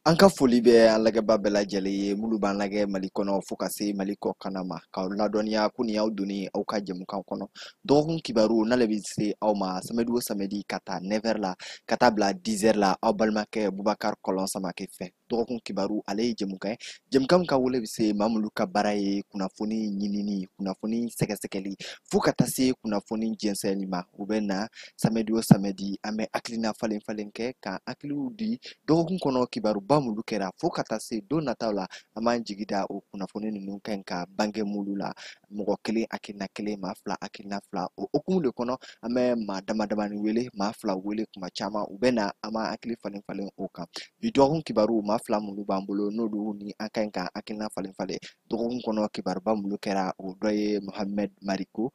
An ka foli bɛ an lagɛba bɛɛ lajɛlen ye minnu b'an lagɛ Mali kɔnɔ fo ka se Mali kɔ kan ma k'aw ladɔnniya ko nin y'aw donni aw ka jɛmukan kɔnɔ dɔgɔkun kibaru n'ale bɛ se aw ma samedi o samedi ka taa 9h la ka taa bila 10h la aw balimakɛ Bubakari Kɔlɔn Samake fɛ dɔgɔkun kibaru ale ye jɛmukan ye jɛmukan min ka wele bɛ se maa minnu ka baara ye kunnafoni ɲinini kunnafoni sɛgɛsɛgɛli fo ka taa se kunnafoni jɛnsɛnli ma u bɛ na samedi o samedi an bɛ hakilina falen falen kɛ ka hakiliw di dɔgɔkun kɔnɔ kibaruba minnu kɛra fo ka taa se don nataw la an b'an jigi da o kunnafoni ninnu kan ka bange mulu la mɔgɔ kelen hakilina kelen maa fila hakilina fila o hukumu de kɔnɔ an bɛ maa dama damani wele maa fila wele kuma caman u bɛ na an b'an hakili falen falen o kan bi dɔgɔkun kibaru maa fila minnu b'an bolo n'olu ni an kan ka hakilina falen falen dɔgɔkun kɔnɔ kibaruba minnu kɛra o dɔ ye Mohamed Mariko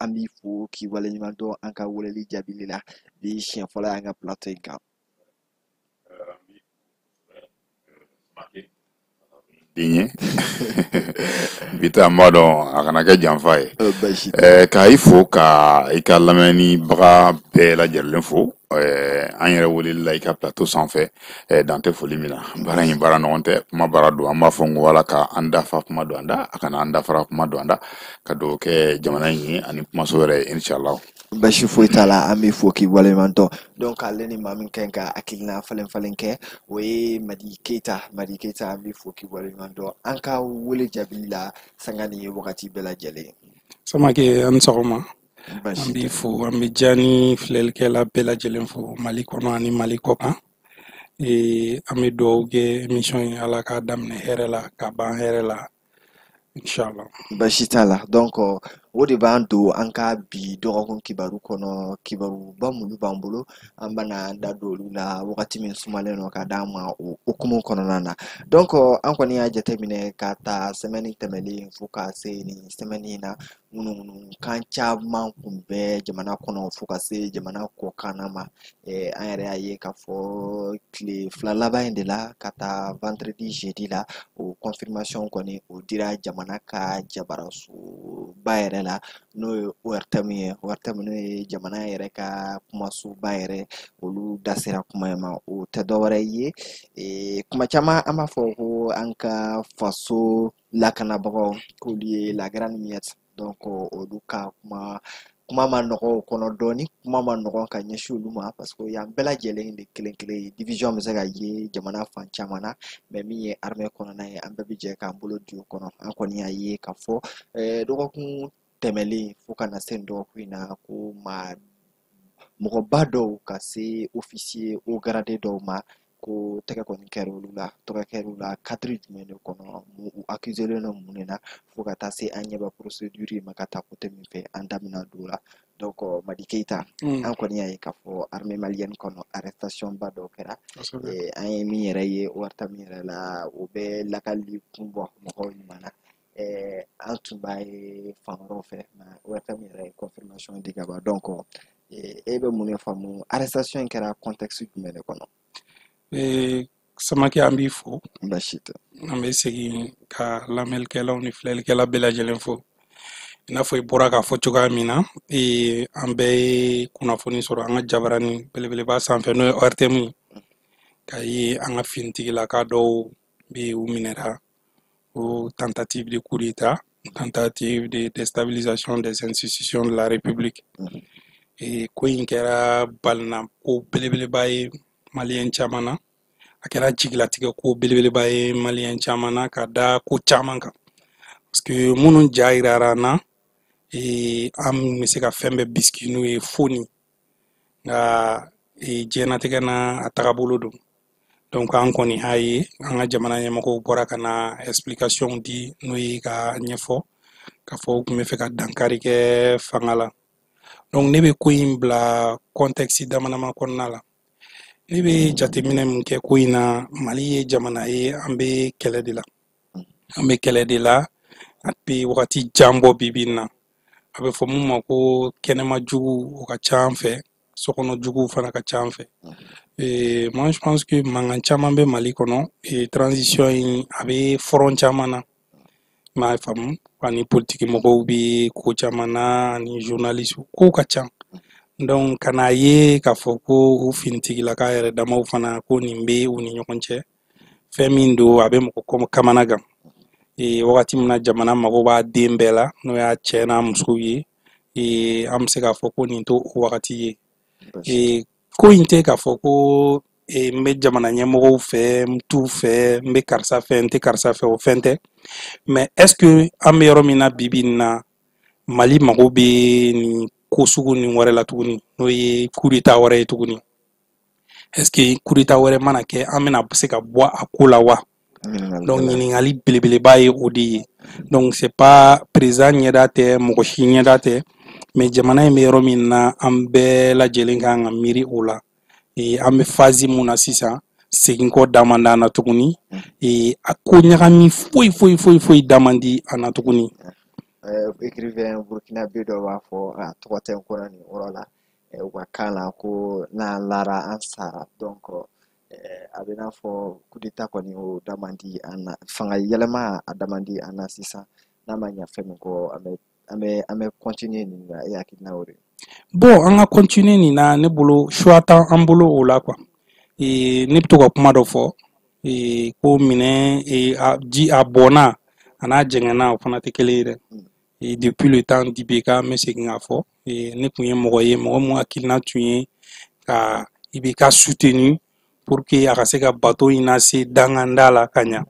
an b'i fo k'i waleɲuman dɔn an ka weleli jaabili la bi siɲɛ fɔlɔ y'an ka plateau in kan. Dinye bita mado akana kɛ janfa ye Basi ka i fo ka i ka lamɛnni baga bɛɛ lajɛlen fo an yɛrɛ weleli la i ka plateau sanfɛ dan tɛ foli min na baara in baara ɲɔgɔn tɛ kuma baara don an b'a fɔ n ko wala ka an dafa kuma don an da a kana an dafara kuma don an da ka dɔw kɛ jamana in ye ani kumaso yɛrɛ ye inshallah basi foyi t'a la an bɛ fo k'i waleɲuman dɔn donc ale ni maa min kan ka hakilina falen falen kɛ o ye Madi Keyita an bɛ fo k'i waleɲuman dɔn an ka wele jaabili la sanga ni ye wagati bɛɛ lajɛlen. Samake an sɔgɔma an Basi b'i tɛ fo an bɛ diya ni filɛlikɛla bɛɛ lajɛlen fo Mali kɔnɔ ani Mali kɔ kan an bɛ dugawu kɛ émission in ala k'a daminɛ hɛrɛ la ka ban hɛrɛ la inshallah. basi t'a la donc o de b'an don an ka bi dɔgɔkun kibaru kɔnɔ kibaruba minnu b'an bolo an bɛna an da don olu la wagati min sumalen don ka d'an ma o hukumu kɔnɔna na donc an kɔni y'a jateminɛ ka ta semaine tɛmɛnen fo ka se nin semaine in na minnu kan caman kun bɛ jamana kɔnɔ fo ka se jamana kɔkan ma an yɛrɛ y'a ye k'a fɔ tile fila laban in de la ka taa vendredi jeudi la o confirmation kɔni o dira jamana ka jabarasoba yɛrɛ la n'o ye ORTM ye ORTM n'o ye jamana yɛrɛ ka kumasoba yɛrɛ olu da sera kuma in ma o tɛ dɔwɛrɛ ye kuma caman an b'a fɔ ko an ka faso lakanabagaw k'olu ye la grande miette donc olu ka kuma ma nɔgɔ o kɔnɔ dɔɔni kuma ma nɔgɔ ka ɲɛsin olu ma parce que yan bɛɛ lajɛlen de kelen kelen ye division bɛ se ka ye jamana fan caman na mais min ye armée kɔnɔna ye an bɛɛ bɛ jɛ k'an bolo di o kɔnɔ an kɔni y'a ye k'a fɔ dɔgɔkun tɛmɛlen fo ka na se dɔgɔkun in na ko mɔgɔba dɔw ka se officier haut gradé dɔw ma ko tɛgɛ kɔni kɛra olu la tɔgɔ kɛra olu la cadre jumɛn de kɔnɔ u accuselen don mun de la fo ka taa se an ɲɛ bɛ procédure ma ka taa côté min fɛ an da bɛna don o la donc Madi Keyita an kɔni y'a ye k'a fɔ armée malienne kɔnɔ arrestation ba dɔw kɛra an ye min yɛrɛ ye ORTM yɛrɛ la o bɛ lakali kun bɔ mɔgɔw ɲuman na an tun b'a ye fan wɛrɛw fɛ mais ORTM yɛrɛ ye confirmation di ka ban donc e bɛ mun de faamu arrestation in kɛra contexte jumɛn de kɔnɔ. Samake an b'i fo basi tɛ an bɛ segin ka lamɛnnikɛlaw ni filɛlikɛla bɛɛ lajɛlen fo i n'a fɔ i bɔra k'a fɔ cogoya min na an bɛɛ ye kunnafoni sɔrɔ an ka jabaranin belebeleba sanfɛ n'o ye ORTM ye k'a ye an ka finitigilaka dɔw bɛ u minɛra o tentative de coup d'état tentative de déstabilisation des institutions de la République ko in kɛra balina ko belebeleba ye maliyɛn caman na a kɛra jigilatigɛ ko belebeleba ye maliyɛn caman na ka da ko caman kan parce que minnu ja yirara an na an bɛ se ka fɛn bɛɛ bisiki n'o ye foni nka diɲɛlatigɛ na a tagabolo don donc an kɔni y'a ye an ka jamana ɲɛmɔgɔw bɔra ka na explication di n'o ye ka ɲɛfɔ k'a fɔ u tun bɛ fɛ ka dankari kɛ fanga la donc ne bɛ ko in bila contexte dama kɔnɔna la ne bɛ jateminɛ min kɛ ko in na Mali ye jamana ye an bɛ kɛlɛ de la a bɛ wagati jan bɔ bi bi in na a bɛ fɔ mun ma ko kɛnɛma jugu o ka ca an fɛ sokɔnɔ jugu fana ka ca an fɛ moi je pense que mankan caman bɛ Mali kɔnɔ transition in a bɛ front caman na m'a faamu ani politique mɔgɔw bɛ ko caman na ani journaliste kow ka ca donc kana ye k'a fɔ ko u finitigilaka yɛrɛ damaw fana ko nin bɛ u ni ɲɔgɔn cɛ fɛn min don a bɛ mɔgɔ kamana gan wagati min na jamana mago b'a den bɛɛ la n'o y'a cɛ n'a musow ye an bɛ se k'a fɔ ko nin to o wagati ye ko in tɛ k'a fɔ ko n bɛ jamana ɲɛmɔgɔw fɛ n t'u fɛ n bɛ karisa fɛ n tɛ karisa fɛ o fɛn tɛ mais est ce que an bɛ yɔrɔ min na bibi in na Mali mago bɛ nin ko sugu nin wɛrɛ la tuguni n'o ye coup d'état wɛrɛ ye tuguni est ce que coup d'état wɛrɛ mana kɛ an bɛna se ka bɔ a ko la wa donc ɲininkali belebeleba ye o de ye donc c'est pas président ɲɛda tɛ mɔgɔ si ɲɛda tɛ mais jamana in bɛ yɔrɔ min na an bɛɛ lajɛlen kan ka miiri o la an bɛ phase mun na sisan segin kɔ da man di an na tuguni a ko ɲagami foyi da man di an na tuguni écrivain burkinabé dɔ b'a fɔ a tɔgɔ tɛ n kɔnɔ nin yɔrɔ la u ka kan la ko n'an lara an sara donc a bɛ n'a fɔ coup d'état kɔni o da man di an na fanga yɛlɛma a da man di an na sisan n'a ma ɲɛ fɛn min kɔ an bɛ continuer nin na e hakilina o de bon an ka continuer nin na ne bolo choix t'an an bolo o la quoi ne bɛ to ka kuma dɔ fɔ ko minɛ a bɔnna a n'a jɛngɛnna o fana tɛ kelen ye dɛ depuis le temps d'IBK n bɛ segin k'a fɔ ne tun ye mɔgɔ ye mɔgɔ mun hakilina tun ye ka IBK soutenu pour que a ka se ka bateau in lase danganda la ka ɲa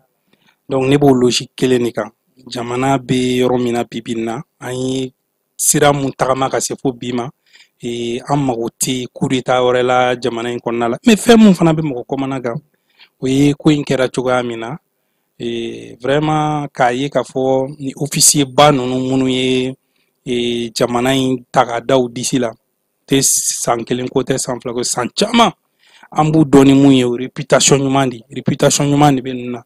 donc ne b'o logique kelen de kan jamana bɛ yɔrɔ min na bibi in na an ye sira mun tagama ka se fo bi ma an mago tɛ coup d'état wɛrɛ la jamana in kɔnɔna la mais fɛn mun fana bɛ mɔgɔ kɔmana kan o ye ko in kɛra cogoya min na vraiment k'a ye k'a fɔ ni officier ba ninnu minnu ye jamana in ta ka da u disi la tɛ san kelen ko tɛ san fila ko san caman an b'u dɔn ni mun ye o réputation ɲuman de bɛ ninnu na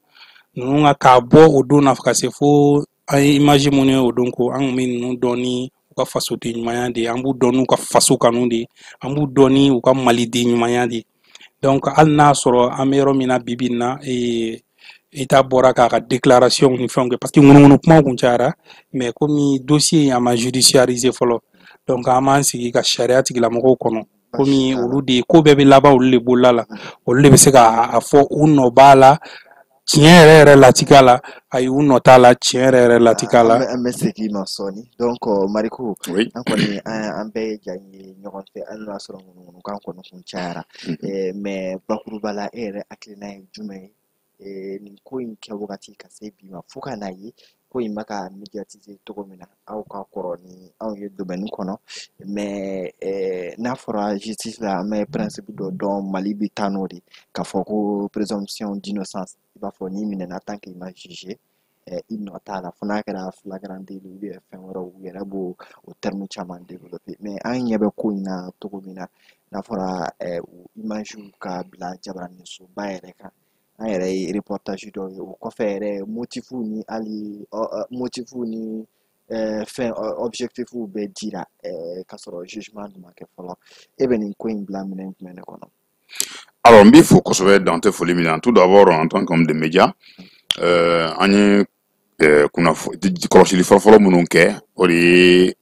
ninnu ka k'a bɔ o don na ka se fo an ye image minnu ye o don ko an kun bɛ ninnu dɔn ni u ka fasoden ɲumanya de ye an b'u dɔn n'u ka faso kanu de ye an b'u dɔn ni u ka maliden ɲumanya de ye donc hali n'a sɔrɔ an bɛ yɔrɔ min na bibi in na État bɔra k'a ka déclaration ni fɛnw kɛ parce que ŋunuŋunu kumaw kun cayara mais komi dossier in a ma judiciariser fɔlɔ donc an b'an sigi ka sariya tigilamɔgɔw kɔnɔ komi olu de ko bɛɛ bɛ laban olu de bolola la olu de bɛ se k'a fɔ u nɔ b'a la tiɲɛ yɛrɛ latigɛ la ayi u nɔ t'a la tiɲɛ yɛrɛ latigɛ la an bɛ segin ma sɔɔni donc Mariku an kɔni an bɛɛ ye ja ye ɲɔgɔn fɛ hali n'a sɔrɔ ŋunuŋunukan kɔni kun cayara mais bakuruba la e yɛrɛ hakilina ye jumɛn ye nin ko in kɛ wagati ka se bi ma fo ka n'a ye ko in bɛ ka médiatiser cogo min na aw ka kɔrɔ ni anw ye domaine kɔnɔ mais n'a fɔra justice la an bɛ principe dɔ dɔn Mali bɛ taa n'o de k'a fɔ ko présomption d'innocence i b'a fɔ n'i minɛna tant qu'il m'a jugé i nɔ t'a la fo n'a kɛra flagrant délit ou bien fɛn wɛrɛw u yɛrɛ b'o o terme caman développer mais an ɲɛ bɛ ko in na cogo min na n'a fɔra image ka bila jabaraninsoba yɛrɛ kan an yɛrɛ ye reportage dɔ ye o kɔfɛ yɛrɛ motifu ni hali motifu ni fɛn objectifu bɛɛ dira k'a sɔrɔ jugement dun ma kɛ fɔlɔ e bɛ nin ko in bila minɛn jumɛn de kɔnɔ alors n b'i fo kosɛbɛ dan tɛ foli min na tout d'abord en tant qu'homme de média an ye kɔlɔsili fɔlɔfɔlɔ minnu kɛ o de ye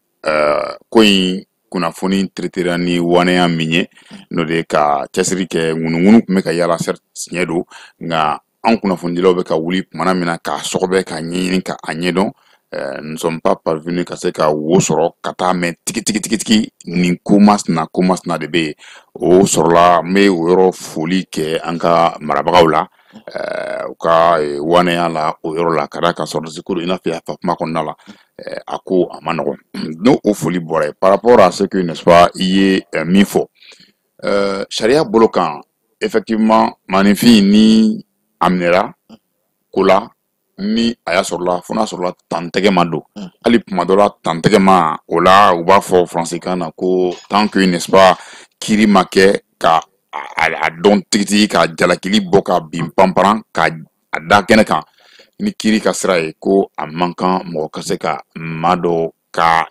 ko in kunnafoni traitera ni waneya min ye n'o de ye ka cɛsiri kɛ ŋunuŋunu tun bɛ ka yala tiɲɛ don nka an kunnafonidilaw bɛ ka wuli tumana min na k'a sɔgɔbɛ ka ɲɛɲini ka a ɲɛdɔn nous ne sommes pas parvenus ka se ka wo sɔrɔ ka taa mɛn tigitigi nin ko masina de bɛ yen o sɔrɔla n bɛ o yɔrɔ foli kɛ an ka marabagaw la u ka waneya la o yɔrɔ la ka da ka sɔrɔ ko i n'a fɔ yafa kuma kɔnɔna la a ko a ma nɔgɔn n'o o foli bɔra yen par rapport à ce que n'est-ce pas i ye min fɔ sariya bolo kan effectivement maninfin ni a minɛra ko la ni a y'a sɔrɔla fo n'a sɔrɔla tantɛgɛ ma don hali kuma dɔ la tantɛgɛ ma o la u b'a fɔ faransikan na ko tant que n'est-ce pas kiiri ma kɛ ka a dɔn tigitigi ka jalakili bɔ ka bin panparan ka a da kɛnɛ kan ni kiiri ka sira ye ko a man kan mɔgɔ ka se ka maa dɔ ka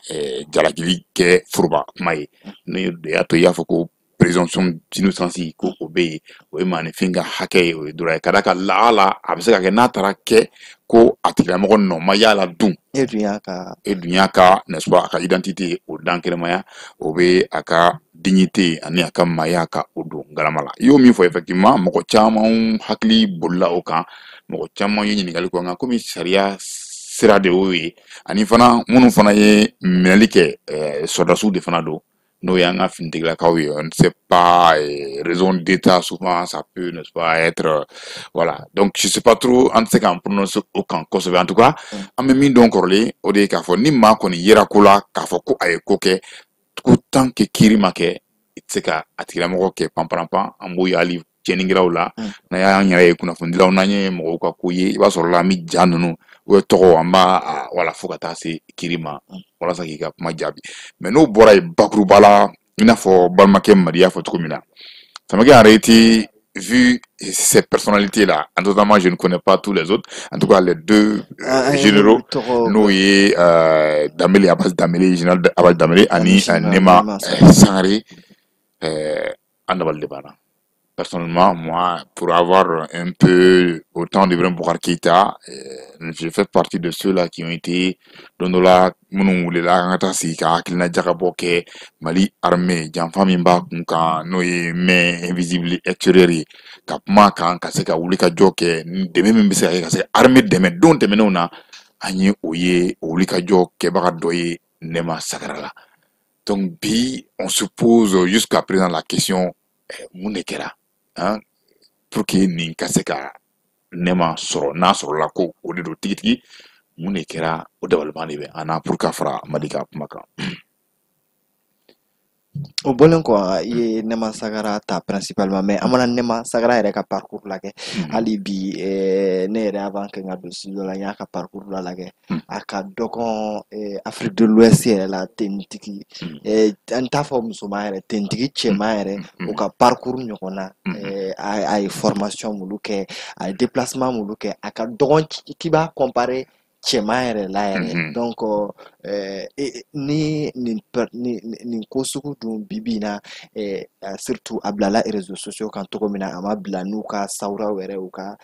jalakili kɛ foroba kuma ye ne y'a to i y'a fɔ ko présomption d'innocence ko o bɛ yen o ye maanifin ka hakɛ ye o ye dɔrɔn ye ka da ka lahala a bɛ se ka kɛ n'a taara kɛ ko a tigilamɔgɔ nɔ ma y'a la dun e dunya ka n'est-ce pas a ka identité o dankɛnɛmaya o be a ka dignité ani a ka maya ka o don galama la i y'o min fɔ effectivement mɔgɔ caman hakili bolila o kan mɔgɔ caman ye ɲininkali kɔ nka komi sariya sira de y'o ye ani fana minnu fana ye minɛli kɛ sɔrdasiw de fana don n'o y'an ka finitigilakaw ye on ne sait pas raison d'état souvent ça peut n'est-ce pas être voilà donc je sais pas trop an tɛ se k'an prononcer o kan kosɛbɛ en tout cas an bɛ min dɔn kɔrɔlen o de ye k'a fɔ ni maa kɔni yera ko la k'a fɔ ko a ye ko kɛ ko tant que kiiri ma kɛ i tɛ se ka a tigilamɔgɔ kɛ panparanpan an b'o ye hali cɛnnikɛlaw la n'an y'an yɛrɛ ye kunnafonidilaw n'an ye mɔgɔw ka ko ye i b'a sɔrɔ la an bɛ ja ninnu o tɔgɔ an b'a wala fo ka taa se kiiri ma walasa k'i ka kuma jaabi mais n'o bɔra yen bakuruba la i n'a fɔ balimakɛ Madi y'a fɔ cogo min na Samake en réalité vu ces personnalités-là, en totalement, je ne connais pas tous les autres. En tout cas, les deux généraux, nous y Dameli Abbas Dameli, général Abbas Dameli, Ani Nema Sangare, Andabal Debana. Personnellement, moi, pour avoir un peu autant d'Ibrahim Boukhar Keïta, je fais partie de ceux-là qui ont été dans la Mounoula, Sika, Kilna Djakaboke, Mali armée, Janfamimba, Kunka, Noé, mais invisible extérieur, Kapma, Kaseka, Ulika Joke, Deme Mbisa, armée Deme, dont Demenona, Agne Oye, Ulika Joke, Baradoye, Nema Sagrala. Donc, bi, on se pose jusqu'à présent la question, Mounekera. Hein, pour que nin ka se ka nɛma sɔrɔ n'a sɔrɔla ko o de don tigitigi mun de kɛra o dabalima de bɛ an na pour ka fara Madi ka kuma kan. O bɔlen kɔ i ye Nɛma Sagara ta principalement mais an mana Nɛma Sagara yɛrɛ ka parcours lajɛ hali bi ne yɛrɛ avant que n ka don studio la n y'a ka parcours la lajɛ a ka dɔgɔn Afrique de l'Ouest yɛrɛ la tenitigi n t'a fɔ musoman yɛrɛ tenitigi cɛman yɛrɛ o ka parcours ɲɔgɔn na a ye formation minnu kɛ a ye déplacement minnu kɛ a ka dɔgɔn k'i b'a comparer cɛman yɛrɛ la yɛrɛ donc ni nin ko sugu dun bibi in na surtout a bilala réseaux sociaux kan cogo min na a ma bila n'u ka sawuraw yɛrɛ u ka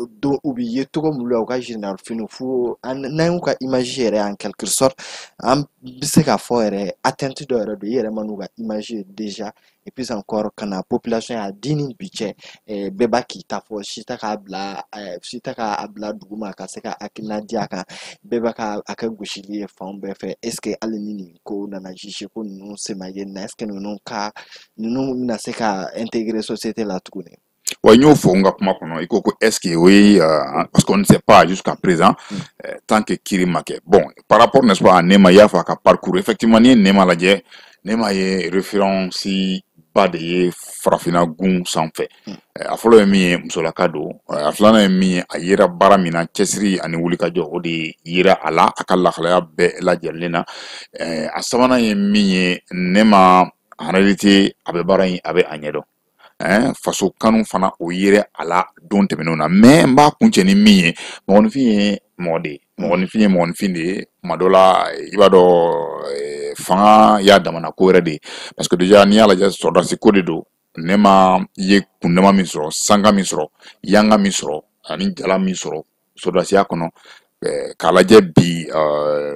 u bɛ ye cogo min la u ka général finiw fo n'an y'u ka image yɛrɛ en quelque sorte an bɛ se k'a fɔ yɛrɛ atteinte dɔ yɛrɛ don i yɛrɛ ma n'u ka image ye déjà et puis encore ka na population y'a di ni bi cɛ bɛɛ b'a k'i ta fɔ si tɛ k'a bila duguma ka se ka hakilina di a kan bɛɛ b'a ka a kɛ gosili ye fan bɛɛ fɛ est ce que hali ni nin ko nana juger ko ninnu se ma ye nin na est ce que ninnu bɛna se ka intégrer société la tuguni. Ouais, nous faut nga kuma kono iko ko est-ce que oui parce qu'on ne sait pas jusqu'à présent tant que kiri make bon par rapport n'est-ce pas à Nema Yafa ka parcours effectivement ni Nema lajɛ Nema ye référence ba de ye farafina gun sanfɛ a fɔlɔ ye min ye musolaka don a filanan ye min ye a yera baara min na cɛsiri ani wulikajɔ o de yera a la a ka lahalaya bɛɛ lajɛlen na a sabanan ye min ye Nema en réalité a bɛ baara in a bɛ a ɲɛdɔn faso kanu fana o yere a la don tɛmɛnenw na mais n b'a kuncɛ ni min ye mɔgɔninfin ye mɔgɔ de ye mɔgɔninfin ye mɔgɔninfin de ye tuma dɔ la i b'a dɔn fanga y'a damana ko wɛrɛ de ye parce que déjà n'i y'a lajɛ sɔrɔdasi ko de don ne ma ye kundama min sɔrɔ sanga min sɔrɔ yanga min sɔrɔ ani jala min sɔrɔ sɔrɔdasiya kɔnɔ k'a lajɛ bi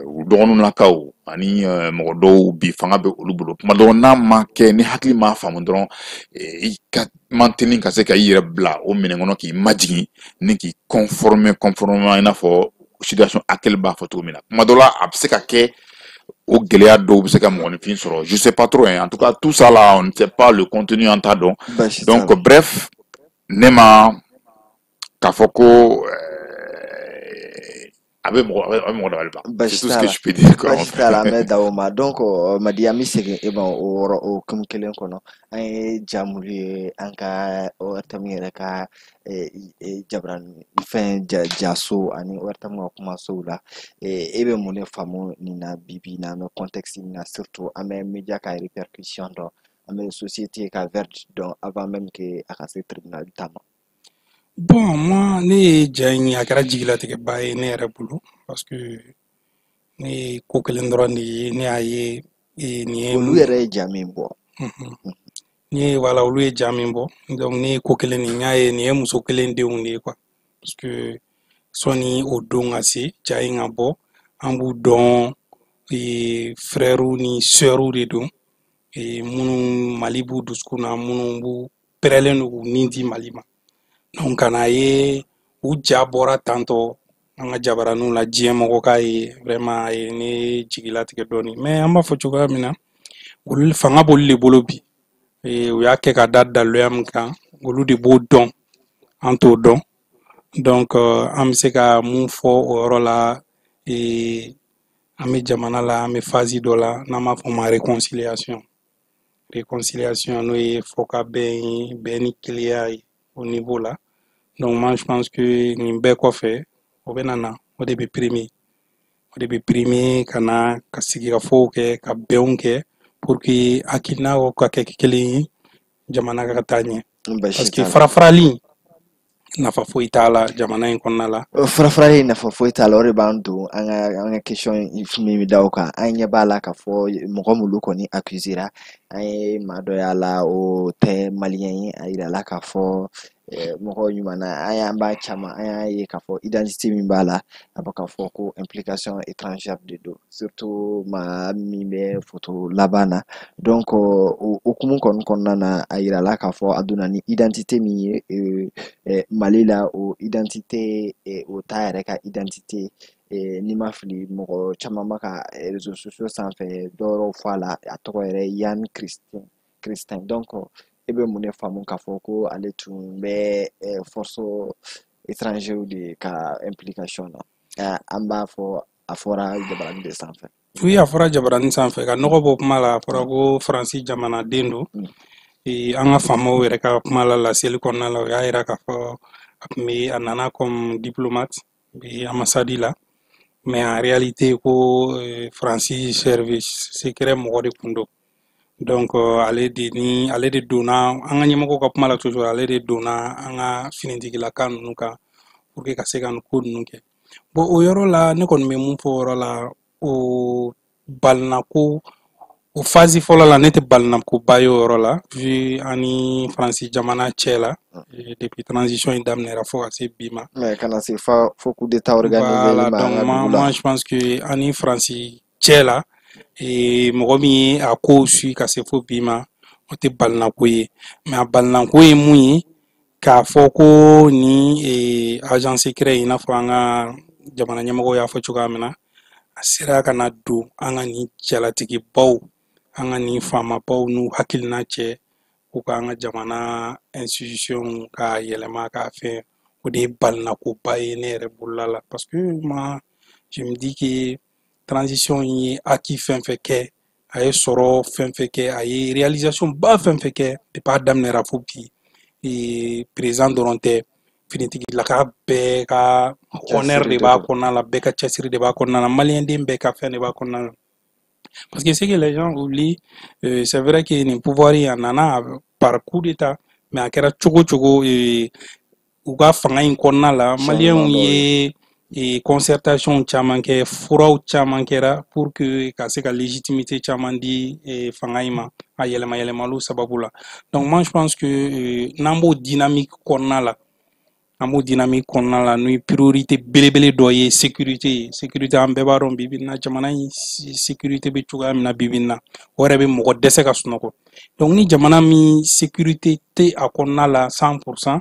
u dɔgɔninlakaw ani mɔgɔ dɔw bi fanga bɛ olu bolo tuma dɔw n'a ma kɛ ni hakili m'a faamu dɔrɔn i ka manteni ka se ka i yɛrɛ bila o minɛn kɔnɔ k'i majigin ni k'i conformer i n'a fɔ situation actuelle b'a fɔ cogo min na tuma dɔw la a bɛ se ka kɛ o gɛlɛya dɔw bɛ se ka mɔgɔninfin sɔrɔ je sais pas trop en tout cas tout ça là on ne sait pas le contenu en t'a dɔn donc bref ne ma k'a fɔ ko c'est tout ce que je peux dire quoi. Donc Madi an bɛ segin o hokumu kelen kɔnɔ an ye jamuli ye an ka ORTM yɛrɛ ka jabarani fɛn jaso ani ORTM ka kumasow la e bɛ mun de faamu nin na bibi in na an bɛ contexte min na surtout an bɛ média ka répercussion dɔn an bɛ société ka verdict dɔn avant même que a ka se tribunal ta ma. Bon, moi, ne ja in a kɛra jigilatigɛba ye ne yɛrɛ bolo parce que ne ye ko kelen dɔrɔn de ye ne y'a ye nin ye olu yɛrɛ ye ja min bɔ voilà olu ye ja min bɔ donc ne ye ko kelen de n y'a ye nin ye muso kelen denw de ye quoi parce que sɔni o don ka se ja in ka bɔ an b'u dɔn frɛrɛw ni sɔrɔw de don minnu mali b'u dusukun na minnu b'u pɛrɛlen don k'u nin di mali ma donc ka na ye u ja bɔra tantɔ an ka jabaraninw la diɲɛ mɔgɔ k'a ye vraiment a ye ne jigilatigɛ dɔɔni mais an b'a fɔ cogoya min na olu fanga b'olu de bolo bi u y'a kɛ ka da daluya min kan olu de b'o dɔn an t'o dɔn donc an bɛ se ka mun fɔ o yɔrɔ la an bɛ jamana la an bɛ phase dɔ la n'an b'a fɔ o ma réconciliation n'o ye fɔ ka bɛn ni keleya ye au niveau la donc moi je pense que nin bɛɛ kɔfɛ o bɛ na o de bɛ primer ka na ka sigikafɔw kɛ ka bɛnw kɛ pour que hakilinaw ka kɛ kelen ye jamana ka taa ɲɛ parce que farafarali nafa foyi t'a la jamana in kɔnɔna la farafarali nafa foyi t'a la o de b'an don an ka question min bɛ da o kan an ɲɛ b'a la k'a fɔ mɔgɔ minnu kɔni accusera an ye maa dɔ y'a la o tɛ maliyɛn ye a yira la k'a fɔ mɔgɔ ɲuman na an b'a caman an y'a ye k'a fɔ identité min b'a la a bɛ k'a fɔ ko implication étrangère de don surtout maa min bɛ photo laban na donc o hukumu kɔni kɔnɔna na a yira la k'a fɔ a donna ni identité min ye Mali la o identité o t'a yɛrɛ ka identité n'i ma fili mɔgɔ caman ma ka réseaux sociaux sanfɛ dɔwɛrɛw fɔ a la a tɔgɔ yɛrɛ Yann Christin donc e bɛ mun de faamu k'a fɔ ko ale tun bɛ force étrangère de ka implication na an b'a fɔ a fɔra jabaranin de sanfɛ oui a fɔra jabaranin sanfɛ ka nɔgɔ bɔ kuma la a fɔra ko faransi jamanaden don an ka faamaw yɛrɛ ka kuma la laseli kɔnɔna la o y'a yira k'a fɔ a nana comme diplomate ambassade la mais en réalité ko faransi service secret mɔgɔ de kun don donc ale de donna an ka ɲɛmɔgɔ ka kuma la toujours ale de donna an ka finitigilaka ninnu kan pour que ka se ka nin ko ninnu kɛ bon o yɔrɔ la ne kɔni bɛ mun fɔ o yɔrɔ la o balinako o phase fɔlɔ la ne tɛ balinakoba ye o yɔrɔ la vu ani faransi jamana cɛ la depuis transition in daminɛra fo ka se bi ma mais kana se fo coup d'état organisé voilà donc moi je pense que ani faransi cɛ la mɔgɔ min ye a kow suit ka se fo bi ma o tɛ balinako ye mais a balinako ye mun ye k'a fɔ ko ni agent secret i n'a fɔ an ka jamana ɲɛmɔgɔw y'a fɔ cogoya min na a sera ka na don an ka nin jalatigibaw an ka nin faamabaw n'u hakilina cɛ u ka an ka jamana institution ka yɛlɛma k'a fɛn o de ye balinakoba ye ne yɛrɛ bolola la parce que je me dis que transition ye acquis fɛn fɛn kɛ a ye sɔrɔ fɛn fɛn kɛ a ye réalisation ba fɛn fɛn kɛ depuis a daminɛra fo bi président dɔrɔn tɛ finitigilaka bɛɛ ka honneur de b'a kɔnɔna la bɛɛ ka cɛsiri de b'a kɔnɔna la maliyɛnden bɛɛ ka fɛn de b'a kɔnɔna la parce que ce que les gens oublient c'est vrai que nin pouvoir a nana par coup d'état mais a kɛra cogo cogo u ka fanga in kɔnɔna la maliyɛnw ye concertation caman kɛ furaw caman kɛra pour que ka se ka légitimité caman di fanga in ma a yɛlɛmayɛlɛmaliw sababu la donc moi je pense que n'an b'o dynamique kɔnɔna la an b'o dynamique kɔnɔna la n'o ye priorité belebele dɔ ye sécurité an bɛɛ b'a dɔn bi bi in na jamana in sécurité bɛ cogoya min na bi bi in na o yɛrɛ bɛ mɔgɔ dɛsɛ ka sunɔgɔ donc ni jamana min sécurité tɛ a kɔnɔna la 100%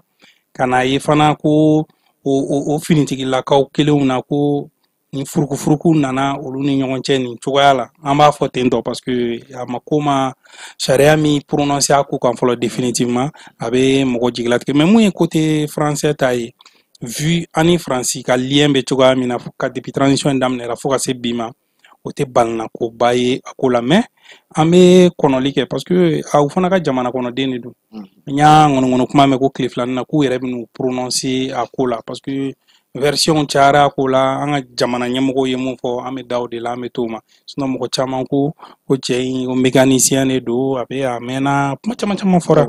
ka na ye fana ko o finitigilakaw kelenw na ko ni furukufuruku nana olu ni ɲɔgɔn cɛ nin cogoya la an b'a fɔ ten tɔ parce que a ma ko ma sariya min prononcer a ko kan fɔlɔ définitivement a bɛ mɔgɔ jigilatigɛ mais mun ye côté français ta ye vu ani faransi ka lien bɛ cogoya min na ka depuis transition in daminɛra fo ka se bi ma o tɛ balinakoba ye a ko la mais an bɛ kɔnɔli kɛ parce que u fana ka jamana kɔnɔden de don n y'a ŋɔnɔŋɔnɔ kuma mɛn ko tile filanin na k'u yɛrɛ bɛn'u prononcer a ko la parce que version cayara a ko la an ka jamana ɲɛmɔgɔw ye mun fɔ an bɛ da o de la an bɛ t'o ma sinon mɔgɔ caman ko cɛ in ko mécanicien de don a mɛnna kuma caman caman fɔra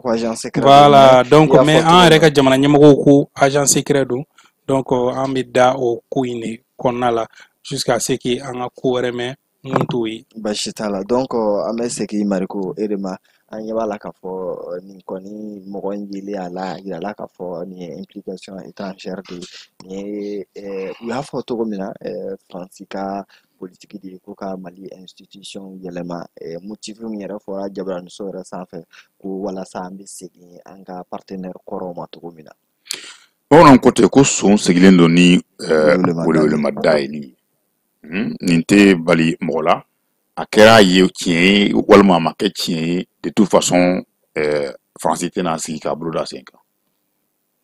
voilà donc mais an yɛrɛ ka jamana ɲɛmɔgɔw ko agent secret don donc an bɛ da o ko in de kɔnɔna la jusqu'à ce que an ka ko wɛrɛ mɛn mun t'o ye basi t'a la donc an bɛ segin Mariko e de ma an ɲɛ b'a la k'a fɔ nin kɔni mɔgɔ in yeli a la yira la k'a fɔ nin ye implication étrangère de nin ye u y'a fɔ cogo min na faransi ka politique de ko ka Mali institution yɛlɛma motif min yɛrɛ fɔra Jabaramuso yɛrɛ sanfɛ ko walasa an bɛ segin an ka partenaire kɔrɔw ma cogo min na. Bamananw ko ten ko son sigilen don ni welewelema ye nin tɛ bali mɔgɔ la a kɛra ye tiɲɛ ye walima a ma kɛ tiɲɛ ye de toute façon Faransi tɛna sigi k'a bolo da sen kan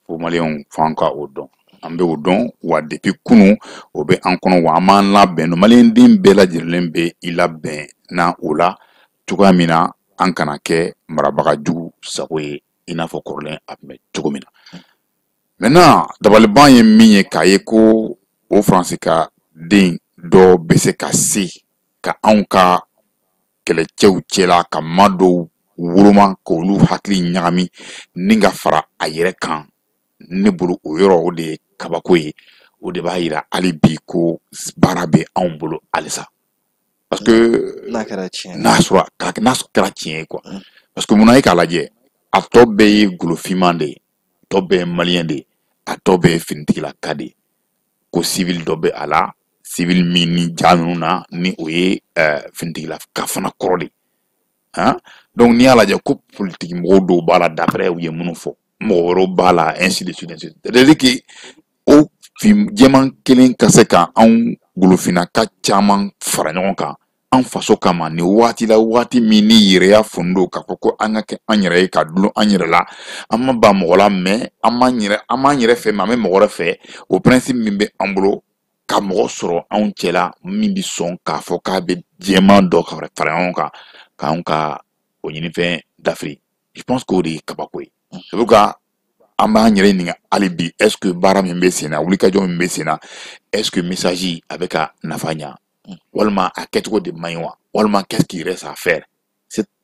fo maliyɛnw f'an ka o dɔn an bɛ o dɔn wa depuis kunun o bɛ an kɔnɔ wa an b'an labɛn don maliyɛnden bɛɛ lajɛlen bɛ i labɛn na o la cogoya min na an kana kɛ marabaga jugu sago ye i n'a fɔ kɔrɔlen a tun bɛ cogo min na. Maintenant dabaliban ye min ye k'a ye ko o Faransi ka den dɔ bɛ se ka se ka anw ka kɛlɛcɛw cɛla ka maa dɔw woloma k'olu hakili ɲagami ni ka fara a yɛrɛ kan ne bolo o yɔrɔ o de ye kabako ye o de b'a yira hali bi ko baara bɛ anw bolo halisa parce que n'a kɛra tiɲɛ ye quoi parce que munna ye k'a lajɛ a tɔ bɛɛ ye golofinman de ye a tɔ bɛɛ ye maliyɛn de ye a tɔ bɛɛ ye finitigilaka de ye ko civil dɔ bɛ a la civil min ni ja ninnu na ni o ye finitigilaka fana kɔrɔ de donc n'i y'a lajɛ ko politiki mɔgɔw dɔw b'a la d'après u ye minnu fɔ mɔgɔ wɛrɛw b'a la ainsi de suite c'est-à-dire que o fin jɛman kelen ka se ka anw golofinnaka caman fara ɲɔgɔn kan an faso kama nin waati la waati min ni yɛrɛya fundo k'a fɔ ko an ka kɛ an yɛrɛ ye ka dulon an yɛrɛ la an ma ban mɔgɔ la mais an b'an yɛrɛ fɛ mais an bɛ mɔgɔ wɛrɛ fɛ o principe min bɛ an bolo ka mɔgɔ sɔrɔ anw cɛla min bɛ sɔn k'a fɔ k'a bɛ jɛman dɔ ka fara ɲɔgɔn kan k'anw ka o ɲinifɛn dafiri je pense que o de ye kabako ye c'est pourquoi an b'an yɛrɛ ɲininka hali bi est ce que baara min bɛ sen na wulikajɔ min bɛ sen na est ce que message a bɛ ka nafa ɲa walima a kɛcogo de man ɲi wa walima qu'est-ce qui reste à faire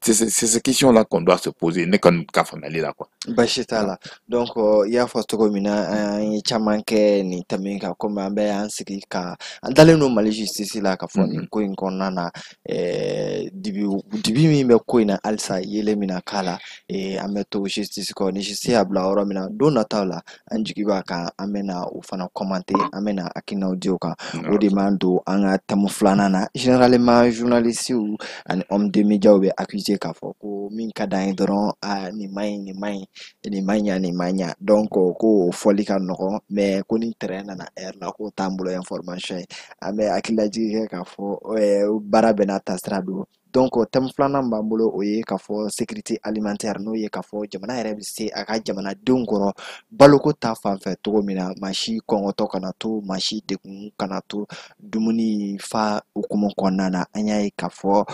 c'est ces questions là qu'on doit se poser ne kɔni ka faamuyali la quoi. Baasi t'a la donc i y'a fɔ cogo min na an ye caman kɛ nin tɛmɛ kan komi an bɛ an sigi ka an dalen don Mali justice la ka fɔ nin ko in kɔnɔna na dibi min bɛ ko in na halisa yelen min na k'a la an bɛ to justice kɔ ni justice y'a bila yɔrɔ min na don nataw la an jigi b'a kan an bɛna o fana commenter an bɛna hakilinaw di o kan o de m'an don an ka thème filanan na généralement journalistes ani homme de médias bɛ accuser k'a fɔ ko min ka d'an ye dɔrɔn nin man ɲi donc ko o fɔli ka nɔgɔn mais ko ni terrain nana air la ko t'an bolo information ye an bɛ hakililajigi kɛ k'a fɔ baara bɛɛ n'a taasira don donc thème filanan b'an bolo o ye k'a fɔ sécurité alimentaire n'o ye k'a fɔ jamana yɛrɛ bɛ se a ka jamanadenw kɔrɔ baloko ta fanfɛ cogo min na maa si kɔngɔtɔ kana to maa si degun kana to dumuni fa hukumu kɔnɔna na an y'a ye k'a fɔ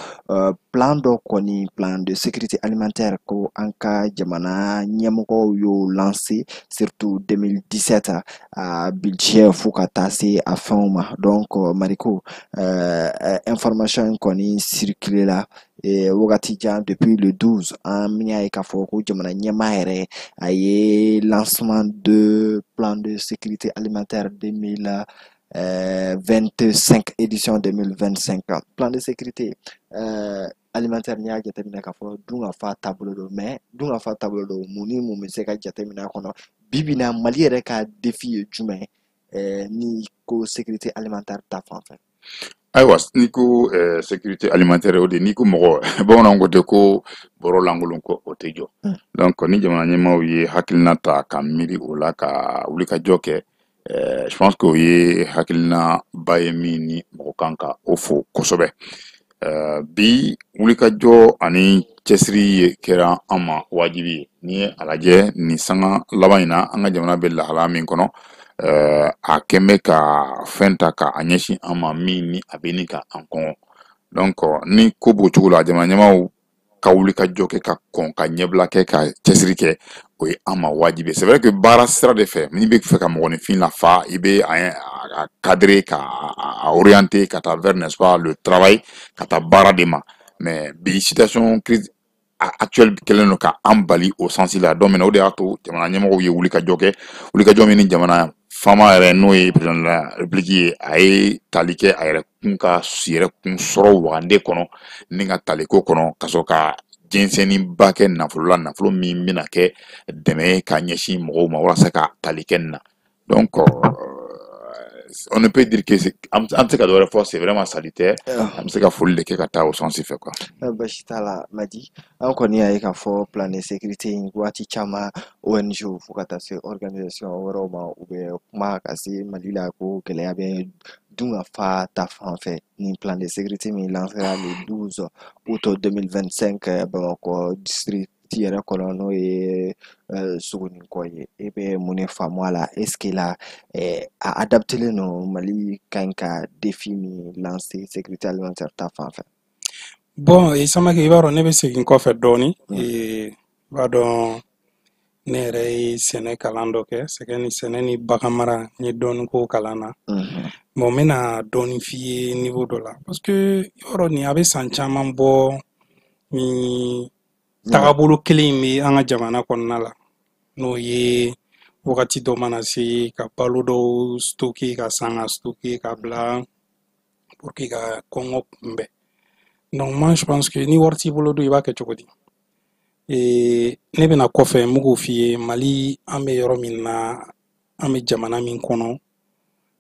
plan dɔ kɔni plan de sécurité alimentaire ko an ka jamana ɲɛmɔgɔw y'o lancé surtout 2017 a budget fo ka taa se a fɛnw ma donc Mariko information in kɔni circulé la wagati jan depuis le 12 an y'a ye k'a fɔ ko jamana ɲɛmaa yɛrɛ a ye lancement de plan de sécurité alimentaire 2025 édition 2025 plan de sécurité alimentaire n'i y'a jateminɛ k'a fɔ dunkafa taabolo don mais dunkafa taabolo don mun ni mun bɛ se ka jateminɛ a kɔnɔ bi bi in na Mali yɛrɛ ka défi ye jumɛn ni ko sécurité alimentaire ta fanfɛ. Ayiwa n'i ko sécurité alimentaire o de n'i ko mɔgɔ bamananw ko ten ko bɔrɔ lankolon ko o tɛ jɔ donc ni jamana ɲɛmaaw ye hakilina ta ka miiri o la ka wulikajɔ kɛ je pense que o ye hakilina ba ye min ni mɔgɔ kan ka o fo kosɛbɛ bi wulikajɔ ani cɛsiri ye kɛra an ma wajibi ye n'i ye a lajɛ nin sanga laban in na an ka jamana bɛ lahala min kɔnɔ a kɛn bɛ ka fɛn ta ka a ɲɛsin an ma min ni a bɛ ni ka an kɔngɔ donc ni ko b'o cogo la jamana ɲɛmaaw ka wulikajɔ kɛ ka kɔn ka ɲɛbila kɛ ka cɛsiri kɛ o ye an ma wajibi c'est vrai que baara sira de fɛ n'i bɛ fɛ ka mɔgɔninfin lafa i bɛ a cadrer ka orienter ka taa vers n'est-ce pas le travail ka taa baara de ma mais bi situation crise actuelle kɛlen don ka an bali o sens la donc o de y'a to jamana ɲɛmɔgɔw ye wulikajɔ kɛ wulikajɔ min ni jamana faama yɛrɛ n'o ye président de la république ye a ye tali kɛ a yɛrɛ kun ka yɛrɛ kun sɔrɔ wagande kɔnɔ ni ka taliko kɔnɔ ka sɔrɔ ka jɛnsɛnniba kɛ nafolo la nafolo min bɛna kɛ dɛmɛ ka ɲɛsin mɔgɔw ma walasa ka tali kɛ nin na donc on ne peut dire que c'est en tout cas de fois c'est vraiment salutaire. On sait qu'à folie de quelque au sens fait quoi. Bashitala Madi, an kɔni y'a ye k'a fɔ plan de sécurité in waati caman ONG fo ka taa se organisation wɛrɛw ma u bɛ kuma ka se Mali la ko gɛlɛya bɛ dun ka fa ta fan fɛ ni plan de sécurité min lancera le 12 août 2025 Bamakɔ district yɛrɛ kɔnɔ n'o ye Sogonikɔ ye e bɛ mun de faamu a la est ce que la a adaptelen no Mali ka ɲi ka défi min lancer sécurité alimentaire ta fan fɛ. Bon, Samake i b'a dɔn ne bɛ segin kɔfɛ dɔɔni i b'a dɔn ne yɛrɛ ye sɛnɛ kalan dɔ kɛ sɛnɛ ni bagan mara n ye dɔɔni k'o kalan na bon n bɛna dɔɔni f'i ye niveau dɔ la parce que i b'a dɔn nin a bɛ san caman bɔ ni tagabolo kelen in bɛ an ka jamana kɔnɔna la n'o ye wagati dɔ mana se ka balo dɔw stocker ka san ka stocker ka bila pour que ka kɔngɔ kunbɛn. Donc moi je pense que ni wari t'i bolo don i b'a kɛ cogo di ne bɛna kɔfɛ n bɛ k'o f'i ye Mali an bɛ yɔrɔ min na an bɛ jamana min kɔnɔ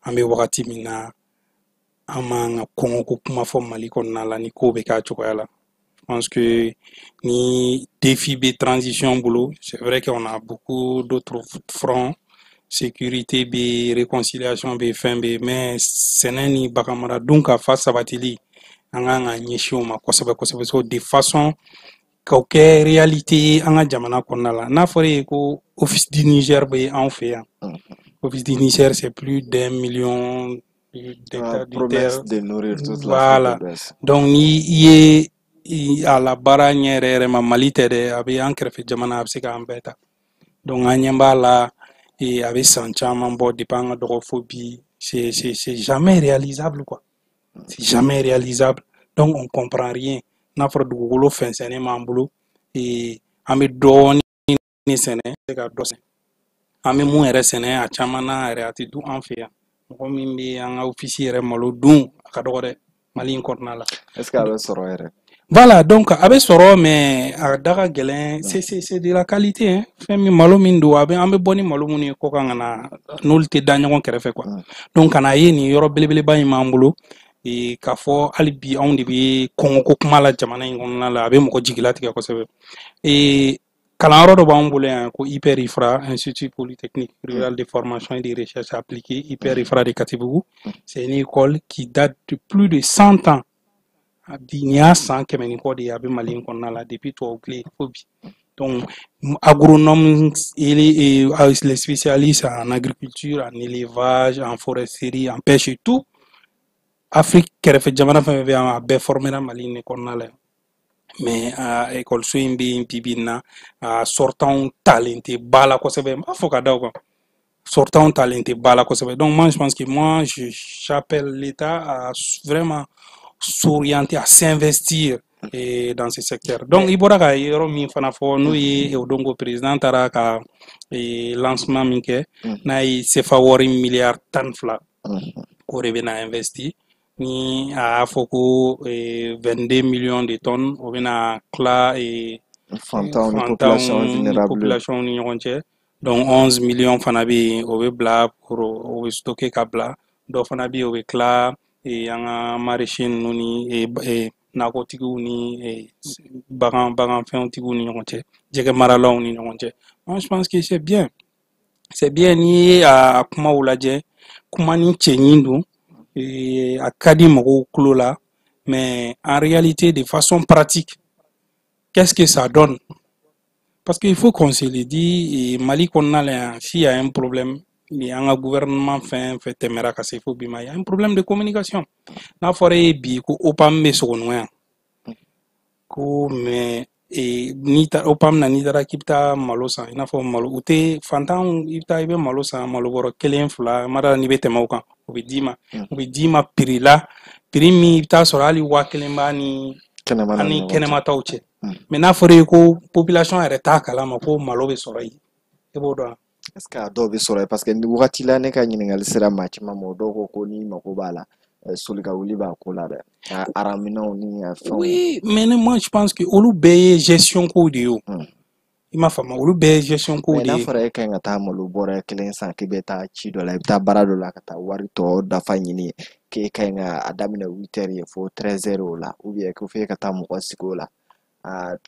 an bɛ wagati min na an m'an ka kɔngɔko kuma fɔ Mali kɔnɔna la ni kow bɛ k'a cogoya la. Je pense que ni défi bɛ transition bolo c'est vrai qu'on a beaucoup d'autres fronts sécurité bɛ réconciliation bɛ fɛn bɛ mais sɛnɛ ni bagan mara dun ka fa sabatili an kan ka ɲɛsin o ma kosɛbɛ kosɛbɛ so de façon k'o kɛ réalité ye an ka jamana kɔnɔna la n'a fɔra ye ko office du Niger bɛ anw fɛ yan office du Niger c'est plus d'1 million promesse de nourrir toute voilà donc ni i ye a la baara ɲɛ yɛrɛ yɛrɛ ma Mali tɛ dɛ a bɛ an kɛrɛfɛ jamana a bɛ se k'an bɛɛ ta donc an ɲɛ b'a la a bɛ san caman bɔ depuis an ka dɔgɔ fo bi c'est jamais réalisable quoi. C'est jamais réalisable. Donc, on ne comprend rien. N'a fɔra dugukolo fɛnsɛnnen m'an bolo an bɛ dɔɔni sɛnɛ ka dɔ sɛnɛ an bɛ mun yɛrɛ sɛnɛ a caman na yɛrɛ a tɛ dun an fɛ yan mɔgɔ min bɛ an ka office yɛrɛ malo dun a ka dɔgɔ dɛ Mali in kɔnɔna la. Est-ce que a bɛ sɔrɔ yɛrɛ? Voilà, donc a bɛ sɔrɔ mais a da ka gɛlɛn c'est de la qualité hein. Fɛn min malo min don an bɛ bɔ ni malo minnu ye kɔ kan ka na n'olu tɛ da ɲɔgɔn kɛrɛfɛ quoi. Donc ka na ye nin yɔrɔ belebeleba in m'an bolo. K'a fɔ hali bi anw de bɛ kɔngɔko kuma la jamana in kɔnɔna la a bɛ mɔgɔ jigila tigɛ kosɛbɛ kalanyɔrɔ dɔ b'an bolo yan ko IPR-IFRA Institut Polytechnique Rural de Formation et de Recherche Appliquée IPR-IFRA de Katibugu. C'est une école qui date de plus de 100 ans nin y'a san kɛmɛ ni kɔ de ye a bɛ Mali in kɔnɔna la depuis tubabu tile fo bi donc agronome les spécialistes en agriculture en élevage en foresterie en pêche et tout Afrique kɛrɛfɛ jamana fɛn fɛn bɛ yan a bɛɛ formera Mali in de kɔnɔna la mais ekɔliso in bɛ yen bi na sortant talen tɛ ba la kosɛbɛ n b'a fɔ ka da o kan sortant talen tɛ ba la kosɛbɛ donc moi je pense que j'appelle l'État à vraiment s'orienter à s'investir dans ce secteur donc i bɔra ka yɔrɔ min fana fɔ n'o ye o don ko président taara ka lancement min kɛ n'a ye CFA wari miliyari 12 k'o de bɛna investi ni a y'a fɔ ko 22 millions de tonnes o bɛna tila fantanw ni population ni ɲɔgɔn cɛ donc 11 millions fana bɛ yen o bɛ bila o bɛ stocker ka bila dɔ fana bɛ yen o bɛ tila an ka maraîchers ninnu ni nakɔtigiw ni baganfɛntigiw ni ɲɔgɔn cɛ jɛgɛ maralaw ni ɲɔgɔn cɛ moi je pense que c'est bien n'i ye a kumaw lajɛ kuma ni cɛɲi don a ka di mɔgɔw tulo la mais en réalité de façon pratique qu'est-ce que ça donne parce qu'il faut qu'on se le dise Mali kɔnɔna la yan s'il y a un problème ni an ka gouvernement fɛn fɛn tɛmɛra ka se fo bi ma il y a un problème de communication n'a fɔra ye bi ko OPAM bɛ Sogonikɔ yan ko mais OPAM na n'i taara k'i bɛ taa malo san i n'a fɔ malo u tɛ fantanw i bɛ taa i bɛ malo san malo bɔrɔ 1 2 mara n'i bɛ tɛmɛ o kan o bɛ d'i ma prix la prix min i bɛ taa sɔrɔ hali 1000 b'a ni kɛnɛmataw cɛ mais n'a fɔra ye ko population yɛrɛ t'a kalama ko malo bɛ sɔrɔ yen i b'o dɔn est-ce que a dɔw bɛ sɔrɔ parce que wagati la ne ka ɲininkali sera maa caman ma o dɔw ko ni mako b'a la soli ka wuli b'a ko la dɛ araminɛw ni fɛnw. Oui mais moi je pense que olu bɛɛ ye gestion ko de ye o i m'a faamu olu bɛɛ ye gestion ko mais de n'a ye. fɔra e ka ɲi ka taa malo bɔrɛ kelen san k'i bɛ taa ci dɔ la i bɛ taa baara dɔ la ka taa wari tɔ dafa ɲini k'e ka ɲi ka a daminɛ 8 heures ye fo 13 heures o la ou bien ko f'e ka taa mɔgɔ sigi o la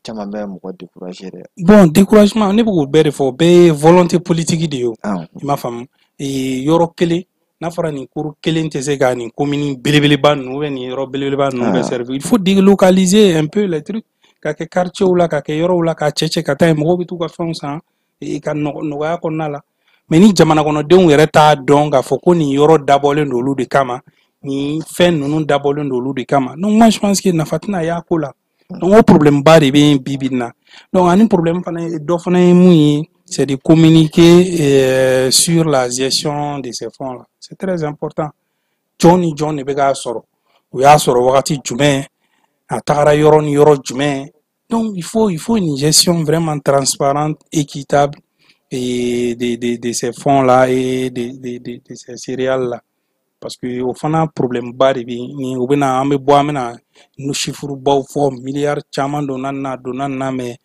caman bɛ mɔgɔ décourager dɛ. Bon découragement ne bɛ k'o bɛɛ de fɔ o bɛɛ ye volonté politique de ye o. Ah. I m'a faamu yɔrɔ kelen n'a fɔra nin cours kelen tɛ se ka nin commune belebeleba ninnu ou bien nin yɔrɔ belebeleba ninnu bɛ servir il faut délocaliser un peu les trucs ka kɛ quartier la ka kɛ yɔrɔw la ka cɛ ka taa yen mɔgɔw bɛ t'u ka fɛnw san ka nɔgɔya kɔnɔna la mais ni jamana kɔnɔdenw yɛrɛ t'a dɔn k'a fɔ ko nin yɔrɔ dabɔlen don olu de kama nin fɛn ninnu dabɔlen don olu de kama donc moi je pense que nafa tɛna y'a ko la donc o problème ba de bɛ bi bi in na donc ani problème fana dɔ fana ye mun ye c'est de communiquer sur la gestion de ces fonds là c'est très important jɔn ni jɔn de bɛ k'a sɔrɔ o y'a sɔrɔ wagati jumɛn a tagara yɔrɔ ni yɔrɔ jumɛn donc il faut une gestion vraiment transparente équitable et de ces fonds là et de ces céréales là parce que o fana problème ba de bɛ ni u bɛna an bɛ bɔ an bɛna nu chiffre baw fɔ miliyari caman donna nin na mais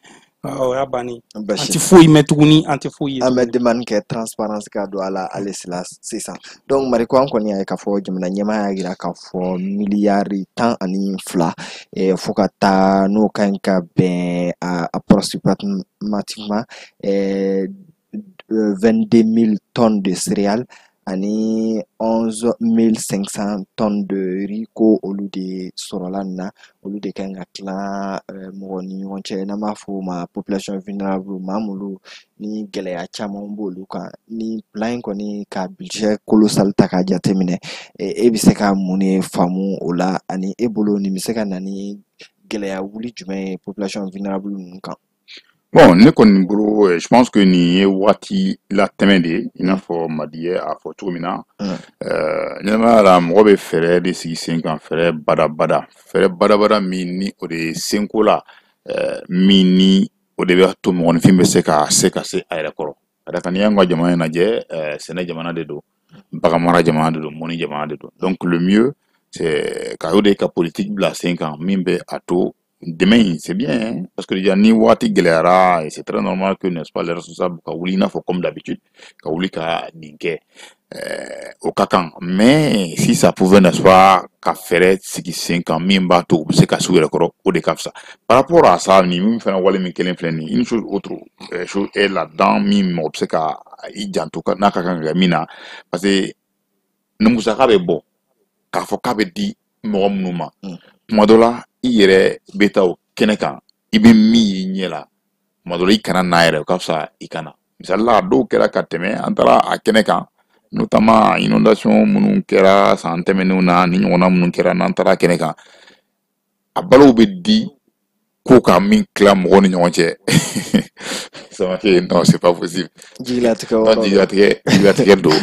o y'a bannen an tɛ foyi mɛn tuguni an tɛ foyi ye an bɛ demande kɛ transparence ka don a la hali sisan donc Mariko an kɔni y'a ye k'a fɔ jamana ɲɛmaa y'a jira k'a fɔ miliyari 12 fo ka taa n'o ka ɲi ka bɛn approximativement 22 000 tonnes de céréales ani 11 500 tonnes de riz ko olu de sɔrɔla nin na olu de kan ka tila mɔgɔ ni ɲɔgɔn cɛ n'an b'a fɔ o ma population vulnérable maa minnu ni gɛlɛya caman b'olu kan ni plan in kɔni ka budget colossal ta k'a jateminɛ e bɛ se ka mun de faamu o la ani e bolo nin bɛ se ka na ni gɛlɛya wuli jumɛn ye population vulnérable ninnu kan. Bon, ne kɔni bolo je pense que nin ye waati la tɛmɛ de ye i n'a fɔ Madi ye a fɔ cogo min na ɲɛnamaya la mɔgɔ bɛ fɛɛrɛ de sigi sen kan fɛɛrɛ badabada min ni o de ye senko la min ni o de bɛ to mɔgɔninfin bɛ se ka se a yɛrɛ kɔrɔ ka da kan n'i y'an ka jamana lajɛ sɛnɛ jamana de don bagan mara jamana de don mɔni jamana de don donc le mieux c'est ka o de ka politique bila sen kan min bɛ a to demain c'est bien hein? Parce que déjà ni wati gɛlɛyara et c'est très normal que n'est-ce pas les responsables ka wuli i n'a fɔ comme d'habitude ka wuli ka nin kɛ o ka kan mais si ça pouvait n'est-ce pas ka fɛɛrɛ sigi sen kan min b'a to u bɛ se ka s'u yɛrɛ kɔrɔ o de ka fisa par rapport à ça ni min fana wale min kelen filɛ nin une chose autre chose est là-dedans min mɔgɔ bɛ se ka i janto n'a ka kan ka kɛ min na parce que ni musaka bɛ bɔ k'a fɔ k'a bɛ di mɔgɔ minnu ma tuma dɔ la i yɛrɛ bɛ taa o kɛnɛ kan i bɛ min y'i ɲɛ la tuma dɔ la i kana n'a yɛrɛ o ka fisa i kana misali la dɔw kɛra ka tɛmɛ an taara a kɛnɛ kan notamment inondation minnu kɛra san tɛmɛnenw na ni ɲɔgɔnna minnu kɛra n'an taara kɛnɛ kan a balow bɛ di ko ka min tila mɔgɔw ni ɲɔgɔn cɛ samakɛ non c'est pas possible jigilatigɛ don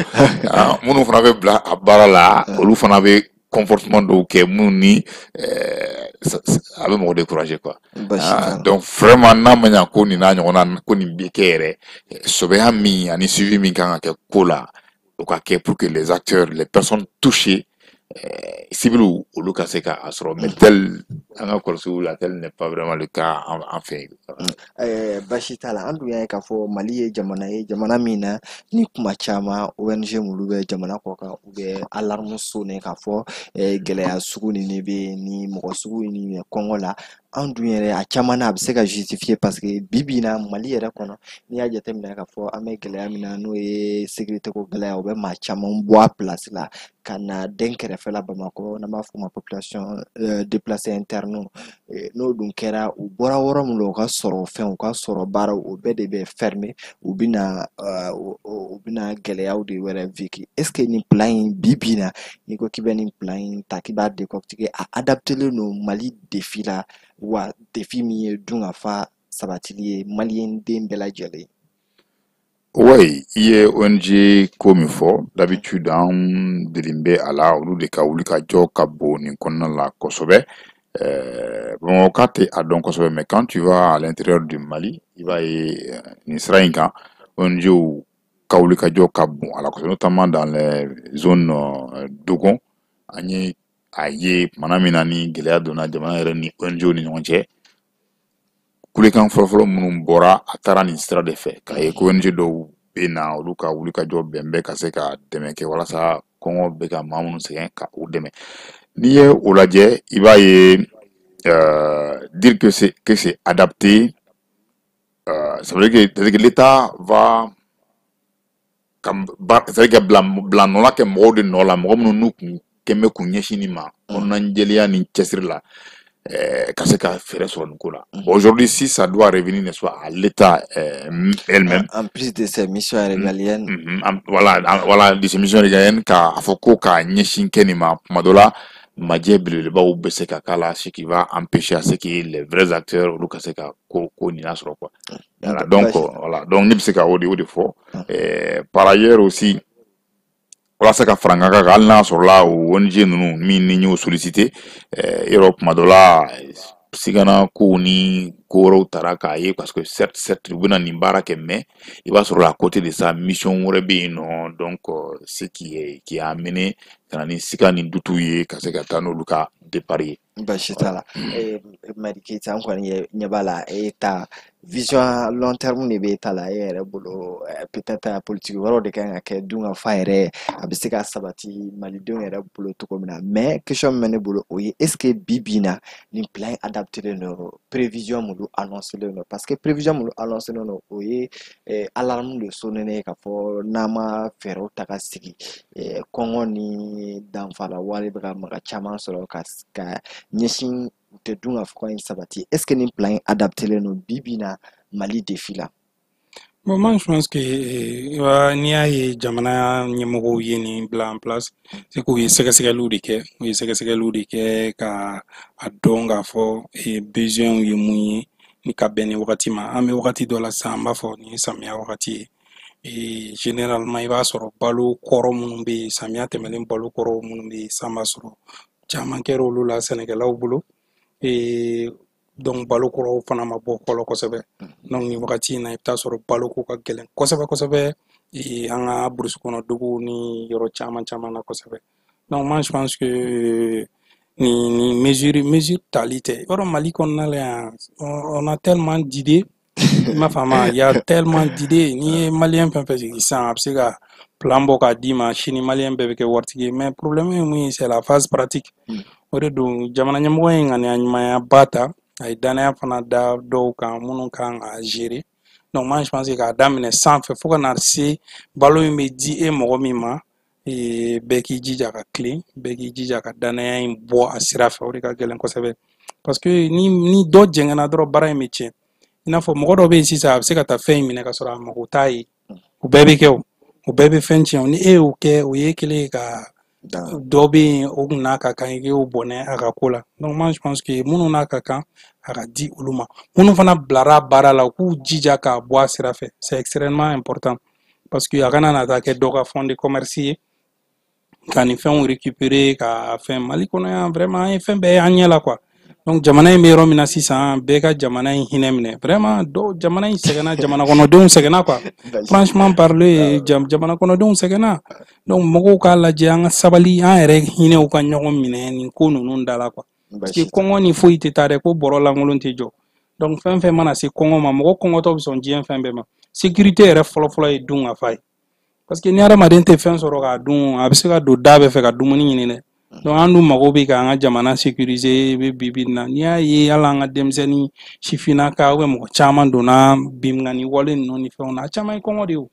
minnu fana bɛ bila a baara la olu fana bɛ comportement dɔw kɛ mun ni a bɛ mɔgɔ décourager quoi donc vraiment n'a ma ɲa ko nin n'a ɲɔgɔnna ko nin bɛ kɛ yɛrɛ sɔbɛya min ani suivi min kan ka kɛ ko la o ka kɛ pour que les acteurs les personnes touchées civils olu ka se ka a sɔrɔ mais tel an ka kɔlɔsiw la tel n'est pas vraiment le cas en fait basi t'a la an dun y'a ye k'a fɔ Mali ye jamana min na ni kuma caman ONG minnu bɛ jamana kɔ kan u bɛ alarme sonner k'a fɔ gɛlɛya sugu nin de bɛ ni mɔgɔ sugu nin bɛ kɔngɔ la an dun yɛrɛ a caman na a bɛ se ka justifier parce que bi bi in na Mali yɛrɛ kɔnɔ n'i y'a jateminɛ k'a fɔ an bɛ gɛlɛya min na n'o ye sécurité ko gɛlɛya o bɛ maa caman bɔ a place la ka na den kɛrɛfɛla Bamakɔ n'an b'a fɔ o ma population déplacée interne n'o dun kɛra u bɔra yɔrɔ min na u ka sɔrɔ fɛn u ka sɔrɔ baaraw o bɛɛ de bɛ fermer u bɛna gɛlɛyaw de wɛrɛ vécu est-ce que nin plan in bi bi in na n'i ko k'i bɛ nin plan in ta k'i b'a décortiquer a adaptelen don Mali défi la wa défi min ye dunkafa sabatili ye maliyɛn den bɛɛ lajɛlen. Oui, i ye ONG ko min fɔ d'habitude an delilen bɛ a la olu de ka wuli ka jɔ ka bon nin kɔnɔna la kosɛbɛ Bamakɔka tɛ a dɔn kosɛbɛ mais quand tu vas à l'intérieur du Mali i b'a ye nin sira in kan ONG ka wuli ka jɔ ka bon a la kosɛbɛ notamment dans les zones Dogon an ye a ye tumana min na ni gɛlɛya donna jamana yɛrɛ ni ONG ni ɲɔgɔn cɛ kulekan fɔlɔfɔlɔ minnu bɔra a taara nin sira de fɛ k'a ye ko ONG dɔw bɛ na olu ka wulikajɔ bɛnbɛn ka se ka dɛmɛ kɛ walasa kɔngɔ bɛ ka maa minnu sɛgɛn ka u dɛmɛ n'i ye o lajɛ i b'a ye dire que c'est adapté ça veut dire que l'État va c'est-à-dire que bila nɔ la kɛ mɔgɔw de nɔ la mɔgɔ minnu n'u kun kɛn bɛ k'u ɲɛsin nin ma kɔnɔna jɛlenya ni cɛsiri la ka se ka fɛɛrɛ sɔrɔ nin ko la. Aujourd'hui, si ça doit revenir, n'est-ce pas, à l'État elle-même. En plus de ces missions régaliennes. Voilà, de ces missions régaliennes, k'a fɔ ko k'a ɲɛsin kɛ nin ma tuma dɔ la majɛ belebelebaw bɛ se ka k'a la ce qui va empêcher à ce que les vrais acteurs olu ka se ka ko nin lasɔrɔ quoi. Voilà, donc ne bɛ se ka o de fɔ. Par ailleurs aussi walasa ka fara n ka kan hali n'a sɔrɔla o ONG ninnu min ni y'o sollicité yɔrɔ tuma dɔ la sigana kow ni ko wɛrɛw tara k'a ye parce que certes u bɛna nin baara kɛ mais i b'a sɔrɔ à côté de ça mission wɛrɛ bɛ yen nɔ donc ce qui a amené ka na ni siga ni dutuw ye ka se ka taa n'olu ka départ ye. Baasi t'a la Madi Keita an kɔni ɲɛ b'a la e ta vision long terme de b'e ta la e yɛrɛ bolo peut-être politique wɛrɛw de kan ka kɛ dun ka fa yɛrɛ a bɛ se ka sabati malidenw yɛrɛ bolo cogo min na mais question min bɛ ne bolo o ye est-ce que bi bi in na nin plan adapté len don prévision minnu annoncé len don parce que prévision minnu annoncé len don o ye alarme de sonné ye k'a fɔ n'an ma fɛɛrɛw ta ka sigi kɔngɔ ni danfara wale bɛ ka maga caman sɔrɔ ka ɲɛsin u tɛ dun ka fɔ ko in sabati est-ce que nin plan adapté len don bi bi in na Mali défi la. Bon, moi, je pense que n'i y'a ye jamana ɲɛmɔgɔw ye nin bila en place c'est k'u ye sɛgɛsɛgɛliw de kɛ u ye sɛgɛsɛgɛliw de kɛ ka a dɔn k'a fɔ besoin ye mun ye ni ka bɛn ni wagati ma an bɛ wagati dɔ la sisan an b'a fɔ nin ye samiya wagati ye généralement i b'a sɔrɔ balo kɔrɔ minnu bɛ yen samiya tɛmɛlen balo kɔrɔ minnu bɛ yen san b'a sɔrɔ caman kɛra olu la sɛnɛkɛlaw bolo donc balo kɔrɔw fana ma bɔ fɔlɔ kosɛbɛ donc nin wagati in na i bɛ taa sɔrɔ balo ko ka gɛlɛn kosɛbɛ kosɛbɛ an ka burusi kɔnɔ duguw ni yɔrɔ caman caman na kosɛbɛ donc moi je pense que ni mesure tali tɛ yɔrɔ Mali kɔnɔna la yan on a tellement d'idées i m'a faamu il y a tellement d'idées n'i ye maliyɛn fɛn fɛn sigi sisan a bɛ se ka plan bɔ k'a d'i ma sini maliyɛn bɛɛ bɛ kɛ waritigi ye mais problème ye mun ye c'est la phase pratique o de don jamana ɲɛmɔgɔ ye ŋaniya ɲumanya ba ta a ye danaya fana da dɔw kan minnu kan ka gérer donc moi je pense que k'a daminɛ sanfɛ fo ka na se balo in bɛ di e mɔgɔ min ma bɛɛ k'i jija ka tilen bɛɛ k'i jija ka danaya in bɔ a sira fɛ o de ka gɛlɛn kosɛbɛ parce que ni dɔ jɛngɛnna dɔrɔn baara in bɛ tiɲɛ i n'a fɔ mɔgɔ dɔ bɛ yen sisan a bɛ se ka taa fɛn in minɛ ka sɔrɔ a mago t'a ye o bɛɛ bɛ kɛ o bɛɛ bɛ fɛn tiɲɛ ni e y'o kɛ o ye kelen ye ka dɔ bɛ yen o kun n'a ka kan i k'o bɔnɛ a ka ko la donc moi je pense que minnu n'a ka kan a ka di olu ma minnu fana bilara baara la u k'u jija k'a bɔ a sira fɛ c'est extrêmement important parce que a kana na taa kɛ dɔ ka fond de commerce ye ka nin fɛnw récupérer ka fɛn Mali kɔnɔ yan vraiment an ye fɛn bɛɛ ye an ɲɛ la quoi donc jamana in bɛ yɔrɔ min na sisan bɛɛ ka jamana in hinɛ minɛ vraiment jamana in sɛgɛnna jamana kɔnɔdenw sɛgɛnna quoi franchement parler jamana kɔnɔdenw sɛgɛnna donc mɔgɔw k'a lajɛ an ka sabali an yɛrɛ hinɛw ka ɲɔgɔn minɛ nin ko ninnu da la quoi parce que kɔngɔ ni foyi tɛ taa dɛ ko bɔrɔ lankolon tɛ jɔ donc fɛn fɛn mana se kɔngɔ ma mɔgɔ kɔngɔtɔ bɛ sɔn diɲɛ fɛn bɛɛ ma sécurité yɛrɛ fɔlɔ ye dun ka fa ye parce que ni adamaden tɛ fɛn sɔrɔ k'a dun a bɛ se ka don da bɛɛ fɛ ka dumuni ɲini dɛ donc an dun mago bɛ k'an ka jamana sécuriser bi na n'i y'a ye hali an ka denmisɛnnin sifinnaka mɔgɔ caman donna binganni wale ninnu ni fɛnw na a caman ye kɔngɔ de ye o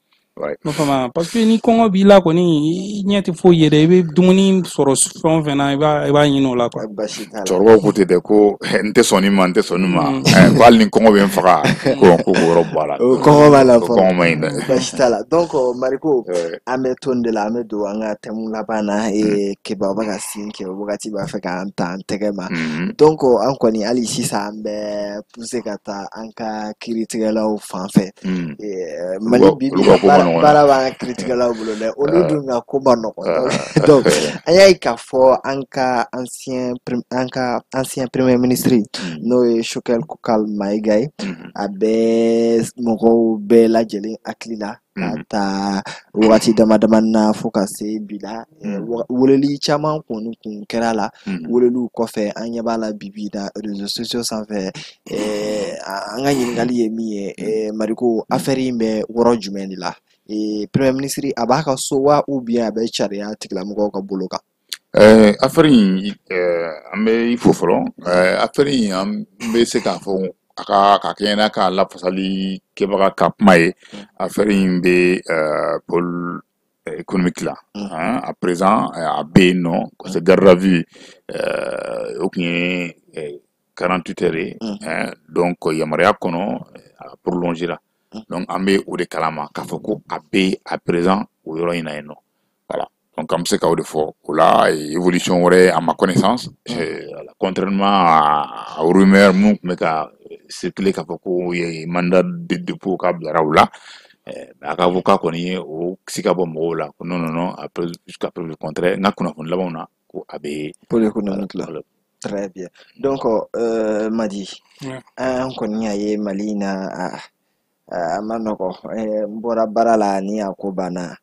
n'o faamu parce que ni kɔngɔ b'i la kɔni i ɲɛ tɛ foyi ye dɛ i bɛ dumuni sɔrɔ fɛn o fɛn na i b'a ɲini o la quoi. Cɛkɔrɔbaw ko ten dɛ ko n tɛ sɔn nin ma ko hali ni kɔngɔ bɛ n faga ko yɔrɔ bɔ a la. Kɔngɔ b'a la kɔngɔ ma ɲi dɛ. Baasi t'a la donc Mariko an bɛ to nin de la an bɛ don an ka thème laban na Keba bɛ ka sin kɛ wagati b'a fɛ k'an ta an tɛgɛ ma donc an kɔni hali sisan an bɛ pousser ka taa an ka kiiritigɛlaw fan fɛ Mali bi baara b'an ka kiiritigɛlaw bolo dɛ olu dun ka ko ma nɔgɔn donc an y'a ye k'a fɔ an ka ancien premier ministre n'o ye Choguel Kokal Mayiga ye a bɛ mɔgɔw bɛɛ lajɛlen hakili la ka taa wagati dama dama na fo ka se bi la weleli caman kun kɛra la weleliw kɔfɛ an ɲɛ b'a la bibi na réseaux sociaux sanfɛ an ka ɲininkali ye min ye Mariko affaire in bɛ yɔrɔ jumɛn de la premier ministre a b'a ka so wa ou bien a bɛ sariya tigilamɔgɔw ka bolo kan affaire in an bɛ i fo fɔlɔ affaire in an bɛ se k'a fɔ a ka kɛ n'a ka lafasali kɛbaga ka kuma ye affaire in bɛ pôle économique la à présent a bɛ yen nɔ c'est garde à vue o tun ye 48 heures ye donc yamaruya kɔnɔ a prolongera donc an bɛ o de kalama k'a fɔ ko a bɛ à présent o yɔrɔ in na yen nɔ voilà. Donc, comme c'est de fort, là, évolution aurait à ma connaissance, contrairement aux rumeurs, mais qu'à circuler qu'à beaucoup, il y a un mandat de dépôt câble là, avocat qu'on y est au Xicabo là, non, après, jusqu'à preuve le contraire, n'a qu'on a fait là-bas, on a pour l'économique là. Très bien. Donc, Madi, on connaît Malina, Manoko, Mbora Barala, ni Akobana.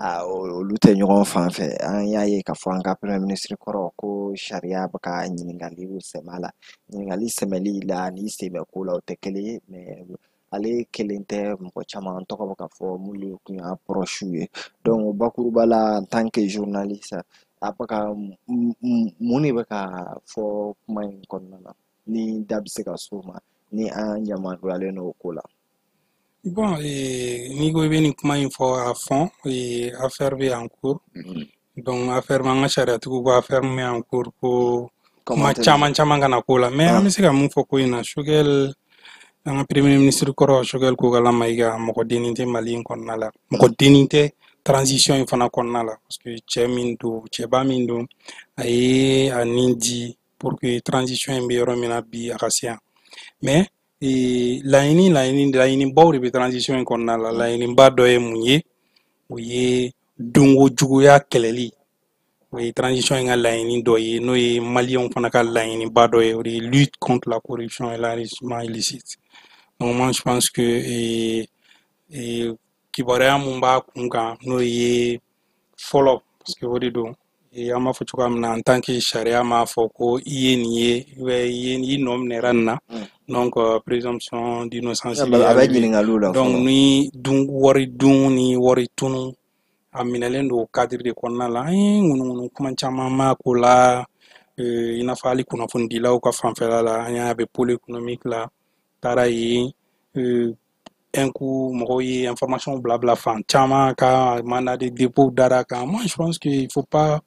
Olu tɛ ɲɔgɔn fan fɛ an y'a ye k'a fɔ an ka premier ministre kɔrɔ ko sariya bɛ ka ɲininkaliw sɛmɛ la ɲininkali sɛmɛli la ni sen bɛ ko la o tɛ kelen ye mais ale kelen tɛ mɔgɔ caman tɔgɔ bɛ ka fɔ minnu kun y'a proche ye donc bakuruba la en tant que journaliste a bɛ ka mun de bɛ ka fɔ kuma in kɔnɔna na ni da bɛ se ka s'o ma ni an ɲamaduyalen n'o ko la. Bon, ni ko bɛ nin kuma in fɔ a fond affaire bɛ en cours donc affaire man ka sariyatigiw ko affaire min bɛ en cours ko kuma caman kana ko la mais an bɛ se ka mun fɔ ko in na Choguel an ka premier ministre kɔrɔ Choguel Kogala Mayiga mɔgɔ dennin tɛ Mali in kɔnɔna la mɔgɔ dennin tɛ transition in fana kɔnɔna la parce que cɛba min don a ye a nin di pour que transition in bɛ yɔrɔ min na bi a ka se yan mais laɲini baw de bɛ transition in kɔnɔna la laɲiniba dɔ ye mun ye o ye dongo juguya kɛlɛli o ye transition in ka laɲini dɔ ye n'o ye maliyɛnw fana ka laɲiniba dɔ ye o de ye lutte contre la corruption et l'enrichissement illicite donc moi je pense que kibaruya mun b'a kun kan n'o ye fɔlɔ parce que o de don an b'a fɔ cogoya min na en tant que sariya m'a fɔ ko i ye nin ye i nɔ minɛra nin na donc présomption d'innocence donc ni wari dun ni wari tunu a minɛlen don cadre de kɔnɔna la an ye ŋunuŋunu kuma caman ma ko la i n'a fɔ hali kunnafonidilaw ka fanfɛla la an y'a bɛ pôle économique la taara yen un coup mɔgɔw ye information bila fan caman ka mandat de dépôt dara kan moi je pense que il faut pas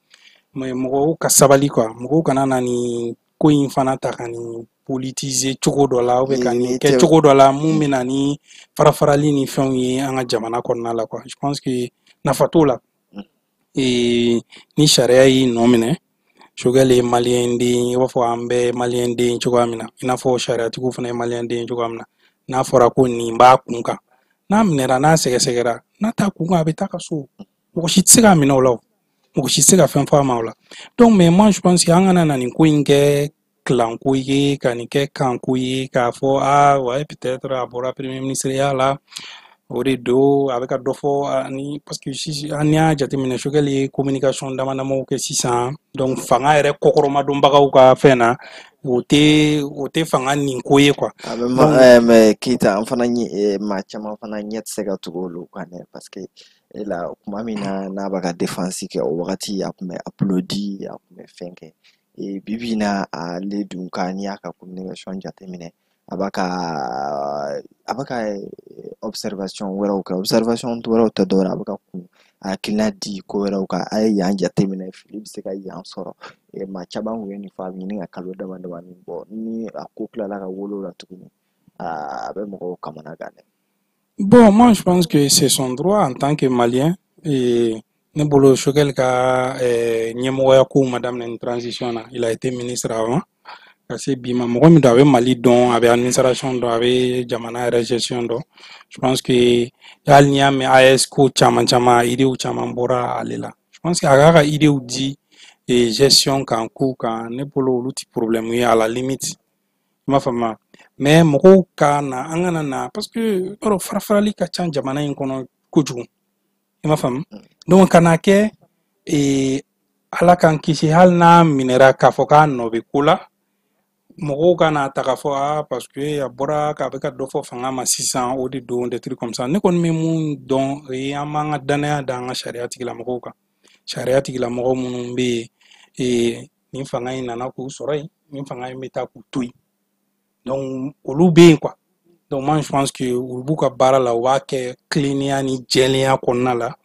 mɔgɔw ka sabali quoi mɔgɔw kana na nin ko in fana ta ka nin politiser cogo dɔ la ou bien ka nin kɛ cogo dɔ la mun bɛ na ni farafarali ni fɛnw ye an ka jamana kɔnɔna la quoi je pense que nafa t'o la ni sariya y'i nɔ minɛ Choguel ye maliyɛn den i b'a fɔ an bɛɛ maliyɛn den cogoya min na i n'a fɔ sariyatigiw fana ye maliyɛn den cogoya min na n'a fɔra ko nin b'a kun kan n'a minɛra n'a sɛgɛsɛgɛra n'a t'a kun kan a bɛ taa ka so mɔgɔ si tɛ se k'a minɛ o la mɔgɔ si tɛ se ka fɛn fɔ a ma o la donc mais moi je pense que an kana na nin ko in kɛ kilanko ye ka nin kɛ kanko ye k'a fɔ ouais peut-être a bɔra premier ministeriya la o de don a bɛ ka dɔ fɔ ani parce que an y'a jateminɛ Choguel ye communication damadamaw kɛ sisan donc fanga yɛrɛ kɔkɔrɔmadonbagaw ka fɛn na o tɛ fanga nin ko ye quoi. mais Keita an fana maa caman fana ɲɛ tɛ se ka tugu olu kan dɛ parce que la kuma min na n'a bɛ ka défense kɛ o wagati a tun bɛ applaudi a tun bɛ fɛn kɛ bibi in na ale dun ka n'i y'a ka communication jateminɛ a b'a ka observation wɛrɛw kɛ observation wɛrɛw tɛ dɔwɛrɛ a bɛ ka kun a hakilina di ko wɛrɛw kan a ye yan jateminɛ fili bɛ se ka yan sɔrɔ maa caman kun ye nin fɔ a bɛ ɲini ka kalo damadamanin bɔ ni a ko tilala ka wolo la tuguni a bɛ mɔgɔw kamana gan dɛ. Bon, moi je pense que c'est son droit en tant que Malien ne bolo Choguel ka ɲɛmɔgɔya kow ma daminɛ ni transition na il a été ministre avant ka se bi ma mɔgɔ min don a bɛ Mali dɔn a bɛ administration dɔn a bɛ jamana yɛrɛ gestion dɔn je pense que hali n'i y'a mɛn AES ko caman idéw caman bɔra ale la je pense que a k'a ka idéw di gestion kan kow kan ne bolo olu ti problème ye à la limite i m'a faamuya mais mɔgɔw ka na an kana na parce que yɔrɔ farafarali ka ca jamana in kɔnɔ kojugu i m'a faamu donc ka na kɛ ala k'an kisi hali n'a minɛra k'a fɔ k'a nɔ bɛ ko la mɔgɔw ka n'a ta k'a fɔ parce que a bɔra k'a bɛ ka dɔ fɔ fanga ma sisan o de don des trucs comme ça ne kɔni bɛ mun dɔn o ye an b'an ka danaya da an ka sariya tigilamɔgɔw kan sariya tigilamɔgɔ minnu bɛ yen nin fanga in nana k'u sɔrɔ yen nin fanga in bɛ taa k'u to yen donc olu bɛ yen quoi donc moi je pense que olu b'u ka baara la u b'a kɛ kilennenya ni jɛlenya kɔnɔna la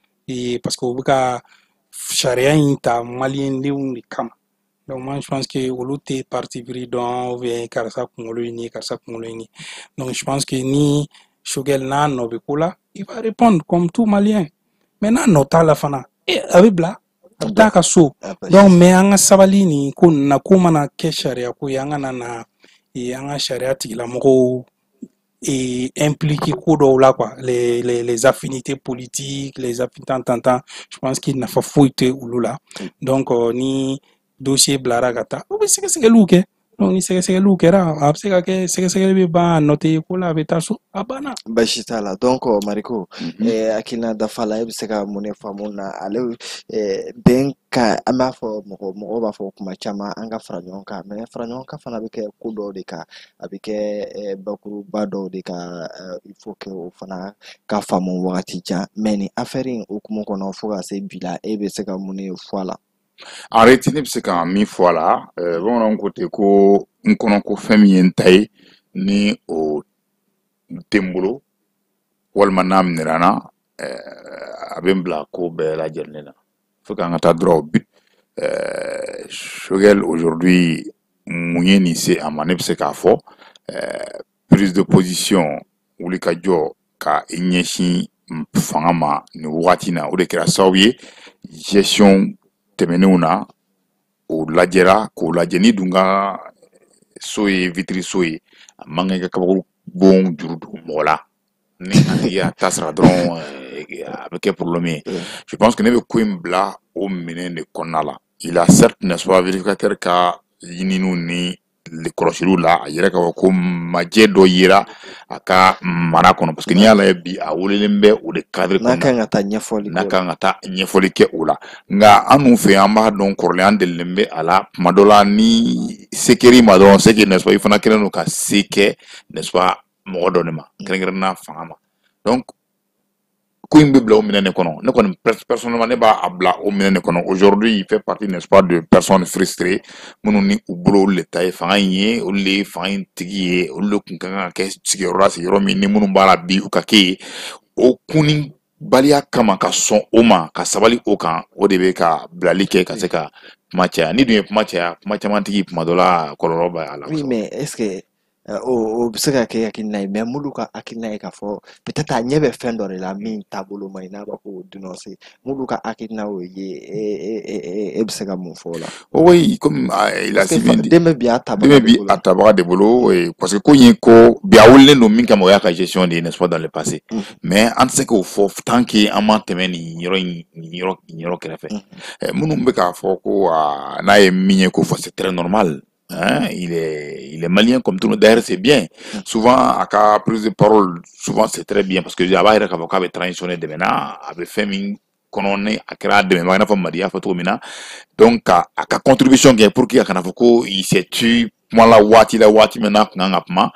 parce que u bɛ ka sariya in ta maliyɛndenw de kama donc moi je pense que olu tɛ parti pris dɔn ou bien karisa kunkolo ye nin ye karisa kunkolo ye nin ye donc je pense que ni Choguel n'a nɔ bɛ ko la il va répondre comme tout malien mais n'a nɔ t'a la fana a bɛ bila a bɛ taa ka so donc mais an ka sabali nin ko ninnu na ko mana kɛ sariya ko ye an kana na an ka sariya tigilamɔgɔw impliqué ko dɔw la quoi les affinités politiques les affinités je pense qu'il nafa foyi tɛ olu la donc ni dossier bilara ka taa u bɛ sɛgɛsɛgɛliw kɛ donc ni sɛgɛsɛgɛliw kɛra a bɛ se ka kɛ sɛgɛsɛgɛli bɛ ban a nɔtɛ ko la a bɛ taa so a banna basi t'a la donc Mariko hakilina dafa la e bɛ se ka mun de faamu na ale bɛn ka an b'a fɔ mɔgɔw b'a fɔ kuma caman an ka fara ɲɔgɔn kan mais fara ɲɔgɔn kan fana bɛ kɛ ko dɔw de kan a bɛ kɛ bakuruba dɔw de kan il faut que o fana ka faamu wagati jan mais ni affaire in hukumu kɔnɔ fo ka se bi la e bɛ se ka mun de fɔ a la en réalité ne bɛ se ka min fɔ a la bamananw ko ten ko n kɔnɔ ko fɛn min ye n ta ye ni o tɛ n bolo walima n'a minɛra n na a bɛ n bila ko bɛɛ lajɛlen na fo k'an ka taa dɔrɔn o but Choguel aujourd'hui mun ye nin se a ma ne bɛ se k'a fɔ prise de position wulikajɔ ka i ɲɛsin fanga ma nin wagati na o de kɛra sababu ye gestion tɛmɛnenw na o lajɛra k'o lajɛ ni dun ka so ye vitiri so ye a man kan ka kabako bon juru don mɔgɔ la ni a tigi y'a ta sara dɔrɔn a bɛ kɛ problème ye je pense que ne bɛ ko in bila o minɛn de kɔnɔna la il a certes n'est-ce pas vérificateur ka ɲininiw ni kɔlɔsiliw la a yɛrɛ ka fɔ ko majɛ dɔ yera a ka mara kɔnɔ parce que n'i y'a lajɛ bi a welelen bɛ o de cadre kɔnɔ n'a kan ka taa ɲɛfɔli kɛ o la nka an dun fɛ yan an b'a dɔn kɔrɔlen an delilen bɛ a la tuma dɔ la ni se kɛr'i ma dɔrɔn c'est que n'est-ce pas i fana kɛlen don ka se kɛ n'est-ce pas mɔgɔ dɔ de ma kɛrɛnkɛrɛnnenya fanga ma donc ko in bɛ bila o minɛn de kɔnɔ ne kɔni personnellement ne b'a bila o minɛn de kɔnɔ aujourd'hui il fait partie n'est-ce pas de personnes frustrées minnu ni u bolo olu de ta ye fanga in ye olu de ye fanga in tigi ye olu de kun ka kan ka kɛ sigiyɔrɔ la sigiyɔrɔ min ni minnu b'a la bi u ka kɛ ye o kunni baliya kama ka sɔn o ma ka sabali o kan o de bɛ ka bilali kɛ ka se ka kuma caya ni dun ye kuma caya kuma caman tigi kuma dɔ la kɔlɔlɔ b'a la. Oui mais est-ce que o bɛ se ka kɛ hakilina ye mais m'olu ka hakilina ye k'a fɔ peut-être a ɲɛ bɛ fɛn dɔ de la min taabolo man ɲi n'a b'a fɔ ko dénoncer m'olu ka hakilina y'o ye e bɛ se ka mun fɔ o la. Oui comme il a si bien dit dɛmɛ bi a tabaga de bolo parce que ko in ye ko bi a wililen don min kama o y'a ka gestion de ye n'est-ce pas dans le passé mais an tɛ se k'o fɔ tant que an ma tɛmɛ nin yɔrɔ kɛrɛfɛ minnu bɛ k'a fɔ ko n'a ye min ye ko fɔ c'est très normal. Hein, il est malien comme tout le monde. D'ailleurs, c'est bien. Souvent, à la prise de parole, souvent c'est très bien parce que j'avais un avocat qui transitionné de maintenant, avait fait une konone a kɛra dɛmɛbaga i n'a fɔ Madi y'a fɔ cogo min na donc a ka contribution kɛ pour que a kana fɔ ko il s'est tu kuma la waati min n'a kun kan ka kuma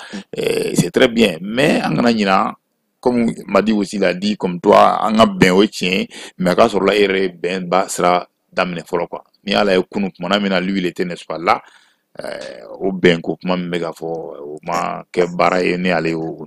c'est très bien mais an kana ɲina comme Madi aussi l'a dit comme toi an ka bɛn o ye tiɲɛ mais a ka sɔrɔ la e yɛrɛ bɛn ba sira daminɛ fɔlɔ quoi n'i y'a lajɛ kunun tumana min na lui il était n'est-ce pas là o bɛn ko kuma min bɛ ka fɔ o ma kɛ baara ye ni ale y'o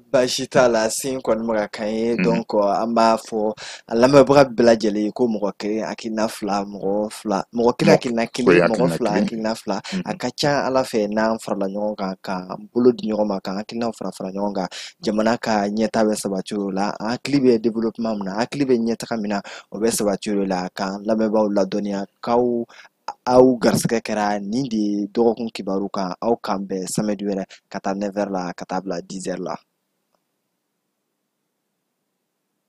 basi t'a la sin kɔni bɛ ka kan ye donc an b'a fɔ a lamɛnbaga bɛɛ lajɛlen ye ko mɔgɔ kelen hakilina fila mɔgɔ kelen hakilina kelen mɔgɔ fila hakilina fila a ka ca ala fɛ n'an farala ɲɔgɔn kan k'an bolo di ɲɔgɔn ma k'an hakilinaw fara ɲɔgɔn kan jamana ka ɲɛta bɛ sabati o la an hakili bɛ développement min na hakili bɛ ɲɛtaga min na o bɛ sabati o la k'an lamɛnbagaw ladɔnniya k'aw garisɛgɛ kɛra nin de ye dɔgɔkun kibaru kan aw kan bɛn samedi wɛrɛ ka taa 9h la ka taa bila 10h la